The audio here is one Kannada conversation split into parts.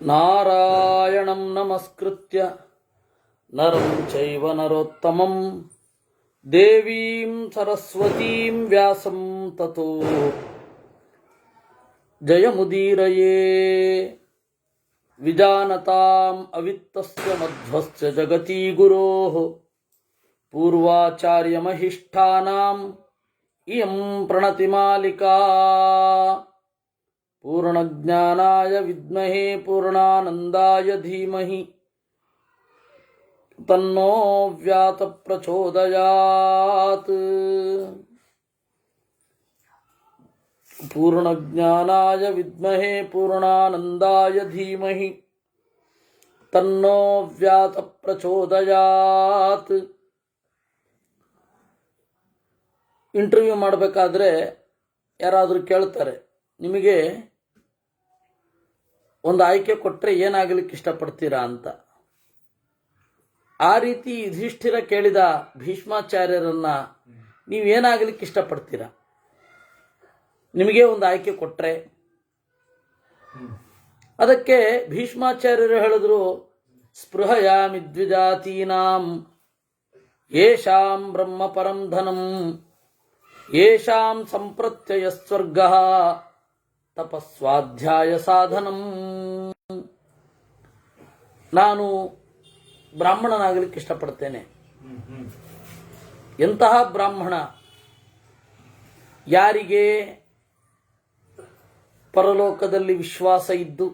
ನಾರಾಯಣಂ ನಮಸ್ಕೃತ್ಯ ನರಂ ಚೈವ ನರೋತ್ತಮಂ ದೇವೀಂ ಸರಸ್ವತೀಂ ವ್ಯಾಸಂ ತತೋ ಜಯಮುದೀರಯೇ. ವಿಜಾನತಾಂ ಅವಿತ್ತಸ್ಯ ಮಧ್ವಸ್ಯ ಜಗತಿ ಗುರೋಃ ಪೂರ್ವಾಚಾರ್ಯಮಹಿಷ್ಠಾನಾಂ ಇಯಂ ಪ್ರಣತಿಮಾಲಿಕಾ. ಪೂರ್ಣಜ್ಞಾನಾಯ ವಿದ್ಮಹೇ ಪೂರ್ಣಾನಂದಾಯ ಧೀಮಹಿ ತನ್ನೋ ವ್ಯಾತ ಪ್ರಚೋದಯಾತ್. ಪೂರ್ಣಜ್ಞಾನಾಯ ವಿದ್ಮಹೇ ಪೂರ್ಣಾನಂದಾಯ ಧೀಮಹಿ ತನ್ನೋ ವ್ಯಾತ ಪ್ರಚೋದಯಾತ್. ಇಂಟರ್ವ್ಯೂ ಮಾಡಬೇಕಾದ್ರೆ ಯಾರಾದರೂ ಕೇಳ್ತಾರೆ, ನಿಮಗೆ ಒಂದು ಆಯ್ಕೆ ಕೊಟ್ಟರೆ ಏನಾಗಲಿಕ್ಕೆ ಇಷ್ಟಪಡ್ತೀರಾ ಅಂತ. ಆ ರೀತಿ ಯುಧಿಷ್ಠಿರ ಕೇಳಿದ ಭೀಷ್ಮಾಚಾರ್ಯರನ್ನ, ನೀವೇನಾಗಲಿಕ್ಕೆ ಇಷ್ಟಪಡ್ತೀರಾ, ನಿಮಗೆ ಒಂದು ಆಯ್ಕೆ ಕೊಟ್ಟರೆ? ಅದಕ್ಕೆ ಭೀಷ್ಮಾಚಾರ್ಯರು ಹೇಳಿದ್ರು, ಸ್ಪೃಹಯಾಮಿ ದ್ವಿಜಾತೀನಾಂ ಯೇಷಾಂ ಬ್ರಹ್ಮ ಪರಂ ಧನಂ ಯೇಷಾಂ ಸಂಪ್ರತ್ಯಯ ಸ್ವರ್ಗಃ ತಪಸ್ವಾಧ್ಯಾಯ ಸಾಧನಂ. ನಾನು ಬ್ರಾಹ್ಮಣನಾಗಲಿಕ್ಕೆ ಇಷ್ಟಪಡ್ತೇನೆ. ಎಂತಹ ಬ್ರಾಹ್ಮಣ? ಯಾರಿಗೆ ಪರಲೋಕದಲ್ಲಿ ವಿಶ್ವಾಸ ಇದ್ದು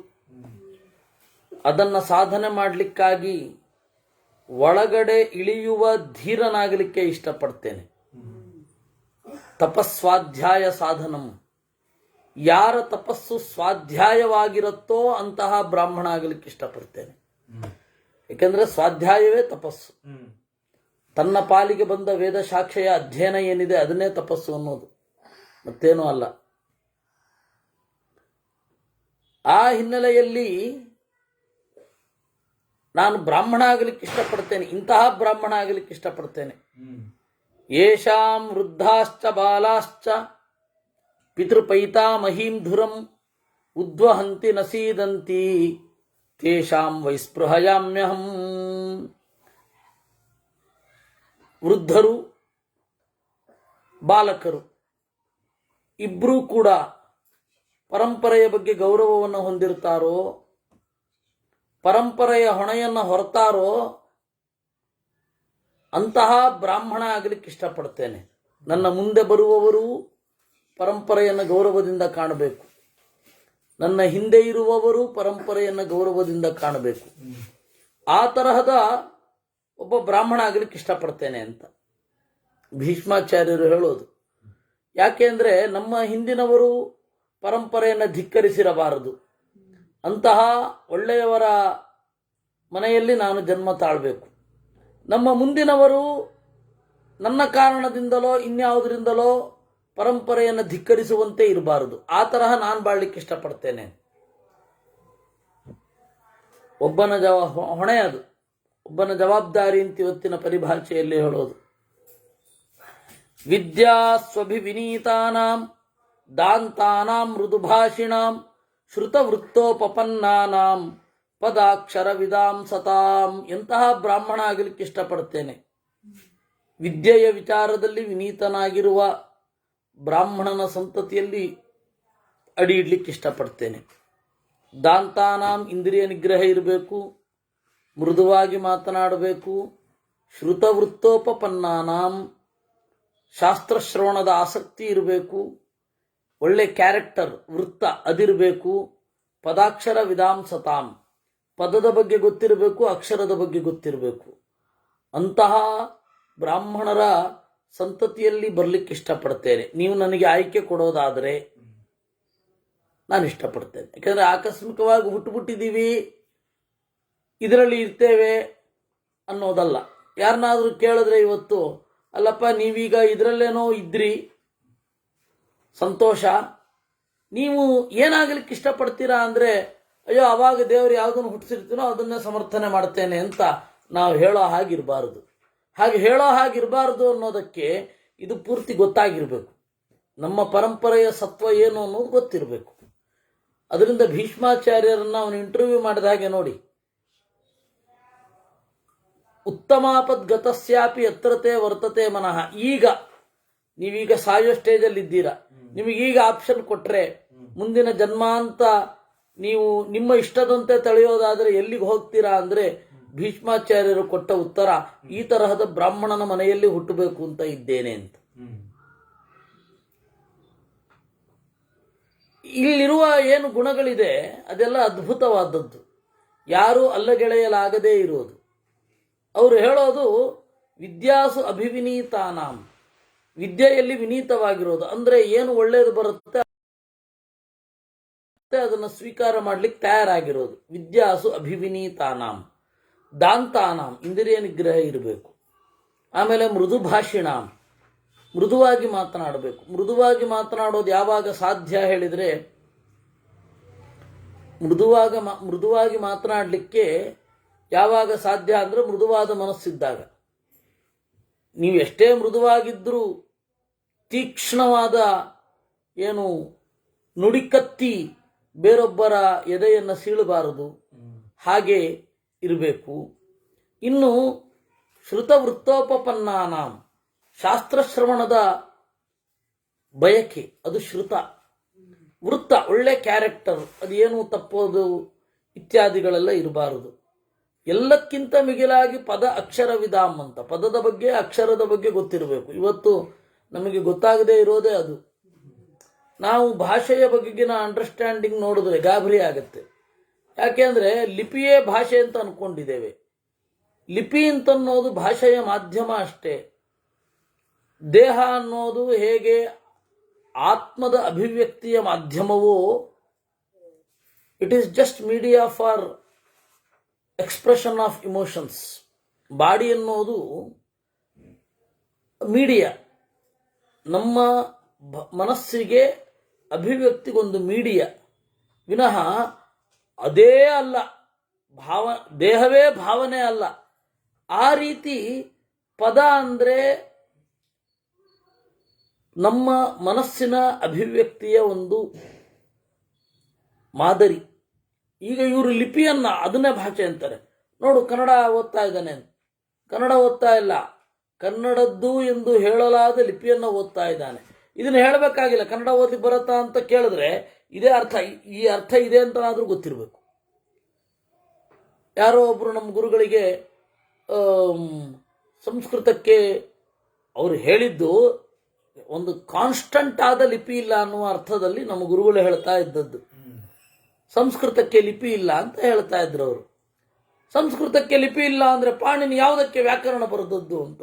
ಅದನ್ನು ಸಾಧನೆ ಮಾಡಲಿಕ್ಕಾಗಿ ಒಳಗಡೆ ಇಳಿಯುವ ಧೀರನಾಗಲಿಕ್ಕೆ ಇಷ್ಟಪಡ್ತೇನೆ. ತಪಸ್ವಾಧ್ಯಾಯ ಸಾಧನಂ. ಯಾರ ತಪಸ್ಸು ಸ್ವಾಧ್ಯಾಯವಾಗಿರುತ್ತೋ ಅಂತಹ ಬ್ರಾಹ್ಮಣ ಆಗಲಿಕ್ಕೆ ಇಷ್ಟಪಡ್ತೇನೆ. ಏಕೆಂದರೆ ಸ್ವಾಧ್ಯಾಯವೇ ತಪಸ್ಸು. ತನ್ನ ಪಾಲಿಗೆ ಬಂದ ವೇದ ಶಾಖೆಯ ಅಧ್ಯಯನ ಏನಿದೆ ಅದನ್ನೇ ತಪಸ್ಸು ಅನ್ನೋದು, ಮತ್ತೇನೂ ಅಲ್ಲ. ಆ ಹಿನ್ನೆಲೆಯಲ್ಲಿ ನಾನು ಬ್ರಾಹ್ಮಣ ಆಗಲಿಕ್ಕೆ ಇಷ್ಟಪಡ್ತೇನೆ. ಇಂತಹ ಬ್ರಾಹ್ಮಣ ಆಗಲಿಕ್ಕೆ ಇಷ್ಟಪಡ್ತೇನೆ. ಯೇಷಾಂ ವೃದ್ಧಾಶ್ಚ ಬಾಲಾಶ್ಚ ಪಿತೃಪೈತಾಮಹೀಂ ಧುರಂ ಉದ್ವಹಂತಿ ನಸೀದಂತಿ ತೇಷಾಂ ವೈಸ್ಪೃಹಯಾಮ್ಯಹಂ. ವೃದ್ಧರು ಬಾಲಕರು ಇಬ್ಬರೂ ಕೂಡ ಪರಂಪರೆಯ ಬಗ್ಗೆ ಗೌರವವನ್ನು ಹೊಂದಿರ್ತಾರೋ, ಪರಂಪರೆಯ ಹೊಣೆಯನ್ನು ಹೊರತಾರೋ ಅಂತಹ ಬ್ರಾಹ್ಮಣ ಆಗಲಿಕ್ಕೆ ಇಷ್ಟಪಡ್ತೇನೆ. ನನ್ನ ಮುಂದೆ ಬರುವವರು ಪರಂಪರೆಯನ್ನು ಗೌರವದಿಂದ ಕಾಣಬೇಕು, ನನ್ನ ಹಿಂದೆ ಇರುವವರು ಪರಂಪರೆಯನ್ನು ಗೌರವದಿಂದ ಕಾಣಬೇಕು. ಆ ತರಹದ ಒಬ್ಬ ಬ್ರಾಹ್ಮಣ ಆಗಲಿಕ್ಕೆ ಇಷ್ಟಪಡ್ತೇನೆ ಅಂತ ಭೀಷ್ಮಾಚಾರ್ಯರು ಹೇಳೋದು. ಯಾಕೆ ಅಂದರೆ ನಮ್ಮ ಹಿಂದಿನವರು ಪರಂಪರೆಯನ್ನು ಧಿಕ್ಕರಿಸಿರಬಾರದು. ಅಂತಹ ಒಳ್ಳೆಯವರ ಮನೆಯಲ್ಲಿ ನಾನು ಜನ್ಮ ತಾಳಬೇಕು. ನಮ್ಮ ಮುಂದಿನವರು ನನ್ನ ಕಾರಣದಿಂದಲೋ ಇನ್ಯಾವುದರಿಂದಲೋ ಪರಂಪರೆಯನ್ನು ಧಿಕ್ಕರಿಸುವಂತೆ ಇರಬಾರದು. ಆ ತರಹ ನಾನು ಬಾಳಲಿಕ್ಕೆ ಇಷ್ಟಪಡ್ತೇನೆ. ಒಬ್ಬನ ಹೊಣೆ ಅದು, ಒಬ್ಬನ ಜವಾಬ್ದಾರಿ ಅಂತ ಇವತ್ತಿನ ಪರಿಭಾಷೆಯಲ್ಲಿ ಹೇಳೋದು. ವಿದ್ಯಾ ಸ್ವಭಿವಿನೀತಾನಾಂ ದಾಂತಾನಾಂ ಮೃದುಭಾಷಿಣಾಂ ಶ್ರುತವೃತ್ತೋಪಪನ್ನಾನಾಂ ಪದಾಕ್ಷರ ವಿದಾಂ ಸತಾಂ. ಎಂತಹ ಬ್ರಾಹ್ಮಣ ಆಗಲಿಕ್ಕೆ ಇಷ್ಟಪಡ್ತೇನೆ. ವಿದ್ಯೆಯ ವಿಚಾರದಲ್ಲಿ ವಿನೀತನಾಗಿರುವ ಬ್ರಾಹ್ಮಣನ ಸಂತತಿಯಲ್ಲಿ ಅಡಿ ಇಡ್ಲಿಕ್ಕೆ ಇಷ್ಟಪಡ್ತೇನೆ. ದಾಂತಾನಾಂ ಇಂದ್ರಿಯ ನಿಗ್ರಹ ಇರಬೇಕು, ಮೃದುವಾಗಿ ಮಾತನಾಡಬೇಕು. ಶ್ರುತವೃತ್ತೋಪಪನ್ನಾನಾಂ ಶಾಸ್ತ್ರಶ್ರವಣದ ಆಸಕ್ತಿ ಇರಬೇಕು. ಒಳ್ಳೆ ಕ್ಯಾರೆಕ್ಟರ್, ವೃತ್ತ ಅದಿರಬೇಕು. ಪದಾಕ್ಷರ ವಿದಾಂ ಸತಾಂ, ಪದದ ಬಗ್ಗೆ ಗೊತ್ತಿರಬೇಕು, ಅಕ್ಷರದ ಬಗ್ಗೆ ಗೊತ್ತಿರಬೇಕು. ಅಂತಹ ಬ್ರಾಹ್ಮಣರ ಸಂತತಿಯಲ್ಲಿ ಬರಲಿಕ್ಕೆ ಇಷ್ಟಪಡ್ತೇನೆ. ನೀವು ನನಗೆ ಆಯ್ಕೆ ಕೊಡೋದಾದರೆ ನಾನು ಇಷ್ಟಪಡ್ತೇನೆ. ಯಾಕಂದರೆ ಆಕಸ್ಮಿಕವಾಗಿ ಹುಟ್ಟುಬಿಟ್ಟಿದ್ದೀವಿ, ಇದರಲ್ಲಿ ಇರ್ತೇವೆ ಅನ್ನೋದಲ್ಲ. ಯಾರನ್ನಾದರೂ ಕೇಳಿದ್ರೆ ಇವತ್ತು, ಅಲ್ಲಪ್ಪ ನೀವೀಗ ಇದರಲ್ಲೇನೋ ಇದ್ರಿ, ಸಂತೋಷ, ನೀವು ಏನಾಗಲಿಕ್ಕೆ ಇಷ್ಟಪಡ್ತೀರಾ ಅಂದರೆ, ಅಯ್ಯೋ ಅವಾಗ ದೇವರು ಯಾವುದನ್ನು ಹುಟ್ಟಿಸಿರ್ತೀನೋ ಅದನ್ನೇ ಸಮರ್ಥನೆ ಮಾಡ್ತೇನೆ ಅಂತ ನಾವು ಹೇಳೋ ಹಾಗಿರಬಾರದು. ಹಾಗೆ ಹೇಳೋ ಹಾಗಿರಬಾರದು ಅನ್ನೋದಕ್ಕೆ ಇದು ಪೂರ್ತಿ ಗೊತ್ತಾಗಿರಬೇಕು. ನಮ್ಮ ಪರಂಪರೆಯ ಸತ್ವ ಏನು ಅನ್ನೋದು ಗೊತ್ತಿರಬೇಕು. ಅದರಿಂದ ಭೀಷ್ಮಾಚಾರ್ಯರನ್ನ ಅವನು ಇಂಟರ್ವ್ಯೂ ಮಾಡಿದ ಹಾಗೆ ನೋಡಿ, ಉತ್ತಮಾಪದ್ ಗತಸ್ಯಾಪಿ ಅತ್ರತೆ ವರ್ತತೆ ಮನಃ. ಈಗ ನೀವೀಗ ಸಾಯೋ ಸ್ಟೇಜಲ್ಲಿ ಇದ್ದೀರಾ, ನಿಮಗೀಗ ಆಪ್ಷನ್ ಕೊಟ್ರೆ ಮುಂದಿನ ಜನ್ಮ ಅಂತ ನೀವು ನಿಮ್ಮ ಇಷ್ಟದಂತೆ ತಳೆಯೋದಾದ್ರೆ ಎಲ್ಲಿಗೆ ಹೋಗ್ತೀರಾ ಅಂದ್ರೆ ಭೀಷ್ಮಾಚಾರ್ಯರು ಕೊಟ್ಟ ಉತ್ತರ, ಈ ತರಹದ ಬ್ರಾಹ್ಮಣನ ಮನೆಯಲ್ಲಿ ಹುಟ್ಟಬೇಕು ಅಂತ ಇದ್ದೇನೆ ಅಂತ. ಇಲ್ಲಿರುವ ಏನು ಗುಣಗಳಿದೆ ಅದೆಲ್ಲ ಅದ್ಭುತವಾದದ್ದು, ಯಾರೂ ಅಲ್ಲಗೆಳೆಯಲಾಗದೇ ಇರೋದು. ಅವರು ಹೇಳೋದು ವಿದ್ಯಾಸು ಅಭಿವಿನೀತಾನಾಂ, ವಿದ್ಯೆಯಲ್ಲಿ ವಿನೀತವಾಗಿರೋದು. ಅಂದ್ರೆ ಏನು ಒಳ್ಳೆಯದು ಬರುತ್ತೆ ಅದನ್ನು ಸ್ವೀಕಾರ ಮಾಡ್ಲಿಕ್ಕೆ ತಯಾರಾಗಿರೋದು. ವಿದ್ಯಾಸು ಅಭಿವಿನೀತಾನಾಂ ದಾಂತಾನಾಂ, ಇಂದ್ರಿಯ ನಿಗ್ರಹ ಇರಬೇಕು. ಆಮೇಲೆ ಮೃದು ಭಾಷಿಣಾಂ, ಮೃದುವಾಗಿ ಮಾತನಾಡಬೇಕು. ಮೃದುವಾಗಿ ಮಾತನಾಡೋದು ಯಾವಾಗ ಸಾಧ್ಯ ಹೇಳಿದ್ರೆ, ಮೃದುವಾಗಿ ಮಾತನಾಡಲಿಕ್ಕೆ ಯಾವಾಗ ಸಾಧ್ಯ ಅಂದ್ರೆ ಮೃದುವಾದ ಮನಸ್ಸಿದ್ದಾಗ. ನೀವು ಎಷ್ಟೇ ಮೃದುವಾಗಿದ್ರೂ ತೀಕ್ಷ್ಣವಾದ ಏನು ನುಡಿಕತ್ತಿ ಬೇರೊಬ್ಬರ ಎದೆಯನ್ನು ಸೀಳಬಾರದು, ಹಾಗೆ ಇರಬೇಕು. ಇನ್ನು ಶ್ರುತವೃತ್ತೋಪಪನ್ನಾನಾಂ, ಶಾಸ್ತ್ರಶ್ರವಣದ ಬಯಕೆ ಅದು ಶ್ರುತ. ವೃತ್ತ ಒಳ್ಳೆ ಕ್ಯಾರೆಕ್ಟರ್, ಅದೇನು ತಪ್ಪೋದು ಇತ್ಯಾದಿಗಳೆಲ್ಲ ಇರಬಾರದು. ಎಲ್ಲಕ್ಕಿಂತ ಮಿಗಿಲಾಗಿ ಪದ ಅಕ್ಷರ ವಿಧಾಮ್ ಅಂತ, ಪದದ ಬಗ್ಗೆ ಅಕ್ಷರದ ಬಗ್ಗೆ ಗೊತ್ತಿರಬೇಕು. ಇವತ್ತು ನಮಗೆ ಗೊತ್ತಾಗದೇ ಇರೋದೇ ಅದು. ನಾವು ಭಾಷೆಯ ಬಗೆಗಿನ ಅಂಡರ್ಸ್ಟ್ಯಾಂಡಿಂಗ್ ನೋಡಿದ್ರೆ ಗಾಬರಿ ಆಗುತ್ತೆ. ಯಾಕೆಂದ್ರೆ ಲಿಪಿಯೇ ಭಾಷೆ ಅಂತ ಅನ್ಕೊಂಡಿದ್ದೇವೆ. ಲಿಪಿ ಅಂತನ್ನೋದು ಭಾಷೆಯ ಮಾಧ್ಯಮ ಅಷ್ಟೇ. ದೇಹ ಅನ್ನೋದು ಹೇಗೆ ಆತ್ಮದ ಅಭಿವ್ಯಕ್ತಿಯ ಮಾಧ್ಯಮವೋ, it is just media for expression of emotions. Body ಅನ್ನೋದು ಮೀಡಿಯಾ, ನಮ್ಮ ಮನಸ್ಸಿಗೆ ಅಭಿವ್ಯಕ್ತಿಗೊಂದು ಮೀಡಿಯಾ ವಿನಃ ಅದೇ ಅಲ್ಲ. ದೇಹವೇ ಭಾವನೆ ಅಲ್ಲ. ಆ ರೀತಿ ಪದ ಅಂದ್ರೆ ನಮ್ಮ ಮನಸ್ಸಿನ ಅಭಿವ್ಯಕ್ತಿಯ ಒಂದು ಮಾದರಿ. ಈಗ ಇವರು ಲಿಪಿಯನ್ನ ಅದನ್ನೇ ಭಾಷೆ ಅಂತಾರೆ. ನೋಡು, ಕನ್ನಡ ಓದ್ತಾ ಇದ್ದಾನೆ, ಕನ್ನಡ ಓದ್ತಾ ಇಲ್ಲ, ಕನ್ನಡದ್ದು ಎಂದು ಹೇಳಲಾದ ಲಿಪಿಯನ್ನು ಓದ್ತಾ ಇದ್ದಾನೆ. ಇದನ್ನು ಹೇಳಬೇಕಾಗಿಲ್ಲ, ಕನ್ನಡ ಓದ್ಲಿಕ್ಕೆ ಬರುತ್ತಾ ಅಂತ ಕೇಳಿದ್ರೆ ಇದೇ ಅರ್ಥ, ಈ ಅರ್ಥ ಇದೆ ಅಂತನಾದ್ರೂ ಗೊತ್ತಿರಬೇಕು. ಯಾರೋ ಒಬ್ರು ನಮ್ಮ ಗುರುಗಳಿಗೆ ಸಂಸ್ಕೃತಕ್ಕೆ ಅವರು ಹೇಳಿದ್ದು ಒಂದು ಕಾನ್ಸ್ಟಂಟ್ ಆದ ಲಿಪಿ ಇಲ್ಲ ಅನ್ನುವ ಅರ್ಥದಲ್ಲಿ ನಮ್ಮ ಗುರುಗಳು ಹೇಳ್ತಾ ಇದ್ದದ್ದು. ಸಂಸ್ಕೃತಕ್ಕೆ ಲಿಪಿ ಇಲ್ಲ ಅಂತ ಹೇಳ್ತಾ ಇದ್ರು ಅವರು. ಸಂಸ್ಕೃತಕ್ಕೆ ಲಿಪಿ ಇಲ್ಲ ಅಂದ್ರೆ ಪಾಣಿನಿ ಯಾವುದಕ್ಕೆ ವ್ಯಾಕರಣ ಬರೆದದ್ದು ಅಂತ.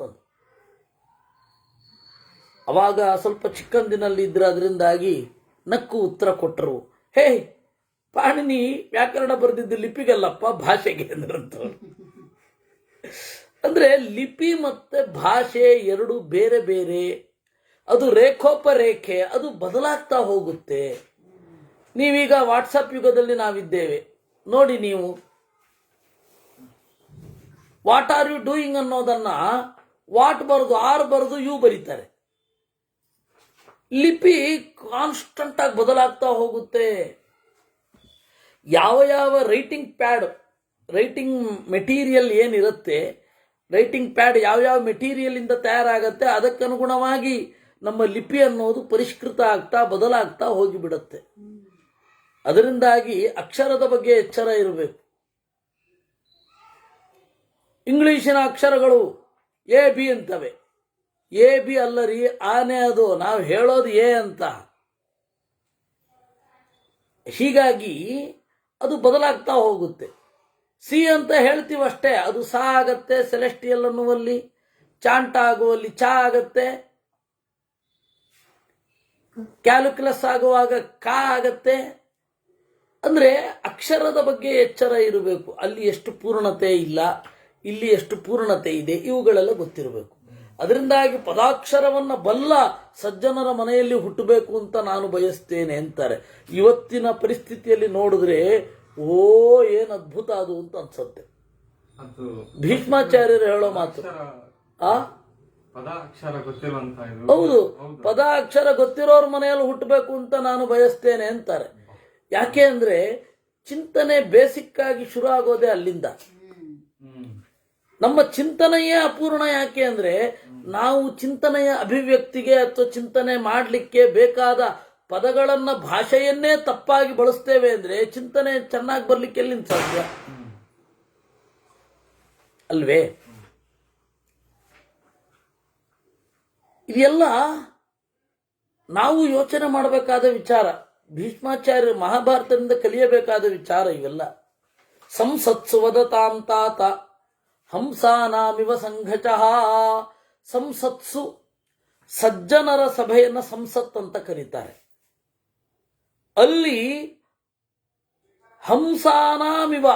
ಅವಾಗ ಸ್ವಲ್ಪ ಚಿಕ್ಕಂದಿನಲ್ಲಿ ಇದ್ರೆ ಅದರಿಂದಾಗಿ ನಕ್ಕು ಉತ್ತರ ಕೊಟ್ಟರು. ಹೇ, ಪಾಣಿನಿ ವ್ಯಾಕರಣ ಬರೆದಿದ್ದು ಲಿಪಿಗಲ್ಲಪ್ಪ, ಭಾಷೆಗೆ ಅಂದ್ರಂತವ್ರು. ಅಂದ್ರೆ ಲಿಪಿ ಮತ್ತೆ ಭಾಷೆ ಎರಡು ಬೇರೆ ಬೇರೆ. ಅದು ರೇಖೋಪರೇಖೆ, ಅದು ಬದಲಾಗ್ತಾ ಹೋಗುತ್ತೆ. ನೀವೀಗ ವಾಟ್ಸಪ್ ಯುಗದಲ್ಲಿ ನಾವಿದ್ದೇವೆ ನೋಡಿ. ನೀವು ವಾಟ್ ಆರ್ ಯು ಡೂಯಿಂಗ್ ಅನ್ನೋದನ್ನ ವಾಟ್ ಬರೆದು ಆರ್ ಬರೆದು ಯು ಬರೀತಾರೆ. ಲಿಪಿ ಕಾನ್ಸ್ಟಂಟ್ ಆಗಿ ಬದಲಾಗ್ತಾ ಹೋಗುತ್ತೆ. ಯಾವ ಯಾವ ರೈಟಿಂಗ್ ಮೆಟೀರಿಯಲ್ ಏನಿರುತ್ತೆ, ರೈಟಿಂಗ್ ಪ್ಯಾಡ್ ಯಾವ ಮೆಟೀರಿಯಲ್ ಇಂದ ತಯಾರಾಗತ್ತೆ, ಅದಕ್ಕನುಗುಣವಾಗಿ ನಮ್ಮ ಲಿಪಿ ಅನ್ನೋದು ಪರಿಷ್ಕೃತ ಆಗ್ತಾ ಬದಲಾಗ್ತಾ ಹೋಗಿಬಿಡುತ್ತೆ. ಅದರಿಂದಾಗಿ ಅಕ್ಷರದ ಬಗ್ಗೆ ಎಚ್ಚರ ಇರಬೇಕು. ಇಂಗ್ಲಿಶಿನ ಅಕ್ಷರಗಳು ಎ ಬಿ ಅಂತವೆ. ಎ ಬಿ ಅಲ್ಲರಿ, ಆನೆ ಅದು, ನಾವು ಹೇಳೋದು ಎ ಅಂತ. ಹೀಗಾಗಿ ಅದು ಬದಲಾಗ್ತಾ ಹೋಗುತ್ತೆ. ಸಿ ಅಂತ ಹೇಳ್ತೀವಷ್ಟೇ, ಅದು ಸಾ ಆಗತ್ತೆ. ಸೆಲೆಸ್ಟಿಯಲ್ ಅನ್ನುವಲ್ಲಿ ಚಾಂಟ ಆಗುವಲ್ಲಿ ಚಾ ಆಗತ್ತೆ. ಕ್ಯಾಲ್ಕುಲಸ್ ಆಗುವಾಗ ಕಾ ಆಗತ್ತೆ. ಅಂದ್ರೆ ಅಕ್ಷರದ ಬಗ್ಗೆ ಎಚ್ಚರ ಇರಬೇಕು. ಅಲ್ಲಿ ಎಷ್ಟು ಪೂರ್ಣತೆ ಇಲ್ಲ, ಇಲ್ಲಿ ಎಷ್ಟು ಪೂರ್ಣತೆ ಇದೆ, ಇವುಗಳೆಲ್ಲ ಗೊತ್ತಿರಬೇಕು. ಅದರಿಂದಾಗಿ ಪದಾಕ್ಷರವನ್ನ ಬಲ್ಲ ಸಜ್ಜನರ ಮನೆಯಲ್ಲಿ ಹುಟ್ಟಬೇಕು ಅಂತ ನಾನು ಬಯಸ್ತೇನೆ ಅಂತಾರೆ. ಇವತ್ತಿನ ಪರಿಸ್ಥಿತಿಯಲ್ಲಿ ನೋಡಿದ್ರೆ ಏನ್ ಅದ್ಭುತ ಅದು ಅಂತ ಅನ್ಸುತ್ತೆ. ಭೀಷ್ಮಾಚಾರ್ಯರು ಹೇಳೋ ಮಾತು. ಹೌದು, ಪದ ಅಕ್ಷರ ಗೊತ್ತಿರೋರ್ ಮನೆಯಲ್ಲಿ ಹುಟ್ಟಬೇಕು ಅಂತ ನಾನು ಬಯಸ್ತೇನೆ ಅಂತಾರೆ. ಯಾಕೆ ಅಂದರೆ ಚಿಂತನೆ ಬೇಸಿಕ್ ಆಗಿ ಶುರು ಆಗೋದೇ ಅಲ್ಲಿಂದ. ನಮ್ಮ ಚಿಂತನೆಯೇ ಅಪೂರ್ಣ. ಯಾಕೆ ಅಂದರೆ ನಾವು ಚಿಂತನೆಯ ಅಭಿವ್ಯಕ್ತಿಗೆ ಅಥವಾ ಚಿಂತನೆ ಮಾಡಲಿಕ್ಕೆ ಬೇಕಾದ ಪದಗಳನ್ನು ಭಾಷೆಯನ್ನೇ ತಪ್ಪಾಗಿ ಬಳಸ್ತೇವೆ ಅಂದರೆ ಚಿಂತನೆ ಚೆನ್ನಾಗಿ ಬರಲಿಕ್ಕೆ ಎಲ್ಲಿಂದ ಸಾಧ್ಯ ಅಲ್ವೇ? ಇದೆಲ್ಲ ನಾವು ಯೋಚನೆ ಮಾಡಬೇಕಾದ ವಿಚಾರ. ಭೀಷ್ಮಾಚಾರ್ಯ ಮಹಾಭಾರತದಿಂದ ಕಲಿಯಬೇಕಾದ ವಿಚಾರ ಇವೆಲ್ಲ. ಸಂಸತ್ಸು ವದತಾಂ ತಾತ ಹಂಸಾನಾಮಿವ ಸಂಘಚಃ. ಸಂಸತ್ಸು, ಸಜ್ಜನರ ಸಭೆಯನ್ನು ಸಂಸತ್ ಅಂತ ಕರೀತಾರೆ. ಅಲ್ಲಿ ಹಂಸಾನಾಮಿವ,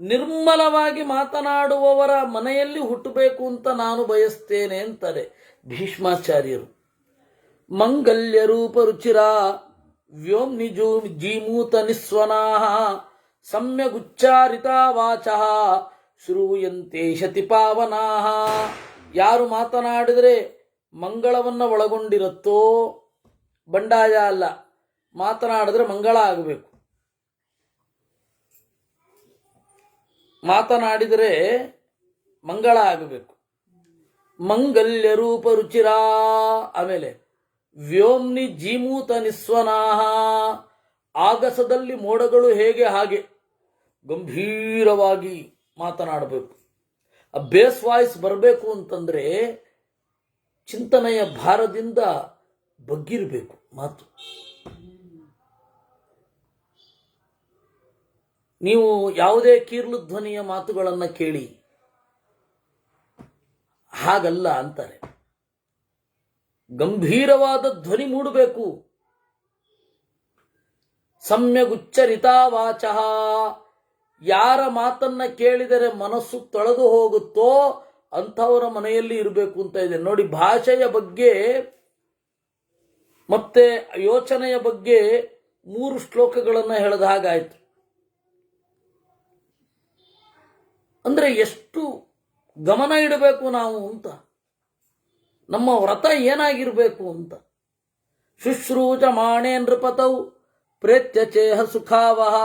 ನಿರ್ಮಲವಾಗಿ ಮಾತನಾಡುವವರ ಮನೆಯಲ್ಲಿ ಹುಟ್ಟಬೇಕು ಅಂತ ನಾನು ಬಯಸ್ತೇನೆ ಅಂತಾರೆ ಭೀಷ್ಮಾಚಾರ್ಯರು. ಮಂಗಲ್ಯ ರೂಪ ರುಚಿರ ವ್ಯೋಮ್ನಿ ಜೀಮೂತ ನಿಸ್ವನಾಹ ಸಮ್ಯಗುಚ್ಚಾರಿತಾ ವಾಚಃ ಶ್ರೂಯಂತೆ ಶತಿ ಪಾವನಾಹ. ಯಾರು ಮಾತನಾಡಿದರೆ ಮಂಗಳವನ್ನು ಒಳಗೊಂಡಿರುತ್ತೋ, ಬಂಡಾಯ ಅಲ್ಲ, ಮಾತನಾಡಿದ್ರೆ ಮಂಗಳ ಆಗಬೇಕು. ಮಾತನಾಡಿದರೆ ಮಂಗಳ ಆಗಬೇಕು. ಮಂಗಲ್ಯ ರೂಪ ರುಚಿರ. ಆಮೇಲೆ ವ್ಯೋಮ್ನಿ ಜೀಮೂತ ನಿಸ್ವನಾಹ, ಆಗಸದಲ್ಲಿ ಮೋಡಗಳು ಹೇಗೆ ಹಾಗೆ ಗಂಭೀರವಾಗಿ ಮಾತನಾಡಬೇಕು. ಆ ಬೇಸ್ ವಾಯ್ಸ್ ಬರಬೇಕು ಅಂತಂದ್ರೆ ಚಿಂತನೆಯ ಭಾರದಿಂದ ಬಗ್ಗಿರಬೇಕು ಮಾತು. ನೀವು ಯಾವುದೇ ಕೀರ್ಲು ಧ್ವನಿಯ ಮಾತುಗಳನ್ನು ಕೇಳಿ, ಹಾಗಲ್ಲ ಅಂತಾರೆ. ಗಂಭೀರವಾದ ಧ್ವನಿ ಮೂಡಬೇಕು. ಸಮ್ಯಗುಚ್ಚರಿತಾ ವಾಚಃ, ಯಾರ ಮಾತನ್ನ ಕೇಳಿದರೆ ಮನಸ್ಸು ತೊಳೆದು ಹೋಗುತ್ತೋ ಅಂಥವರ ಮನೆಯಲ್ಲಿ ಇರಬೇಕು ಅಂತ ಇದೆ. ನೋಡಿ, ಭಾಷೆಯ ಬಗ್ಗೆ ಮತ್ತೆ ಯೋಚನೆಯ ಬಗ್ಗೆ 3 ಶ್ಲೋಕಗಳನ್ನು ಹೇಳಿದ ಹಾಗಾಯ್ತು. ಅಂದ್ರೆ ಎಷ್ಟು ಗಮನ ಇಡಬೇಕು ನಾವು ಅಂತ, ನಮ್ಮ ವ್ರತ ಏನಾಗಿರಬೇಕು ಅಂತ. ಶುಶ್ರೂಷಮಾಣೇ ನೃಪತೌ ಪ್ರೇತ್ಯಚೇಹ ಸುಖಾವಹ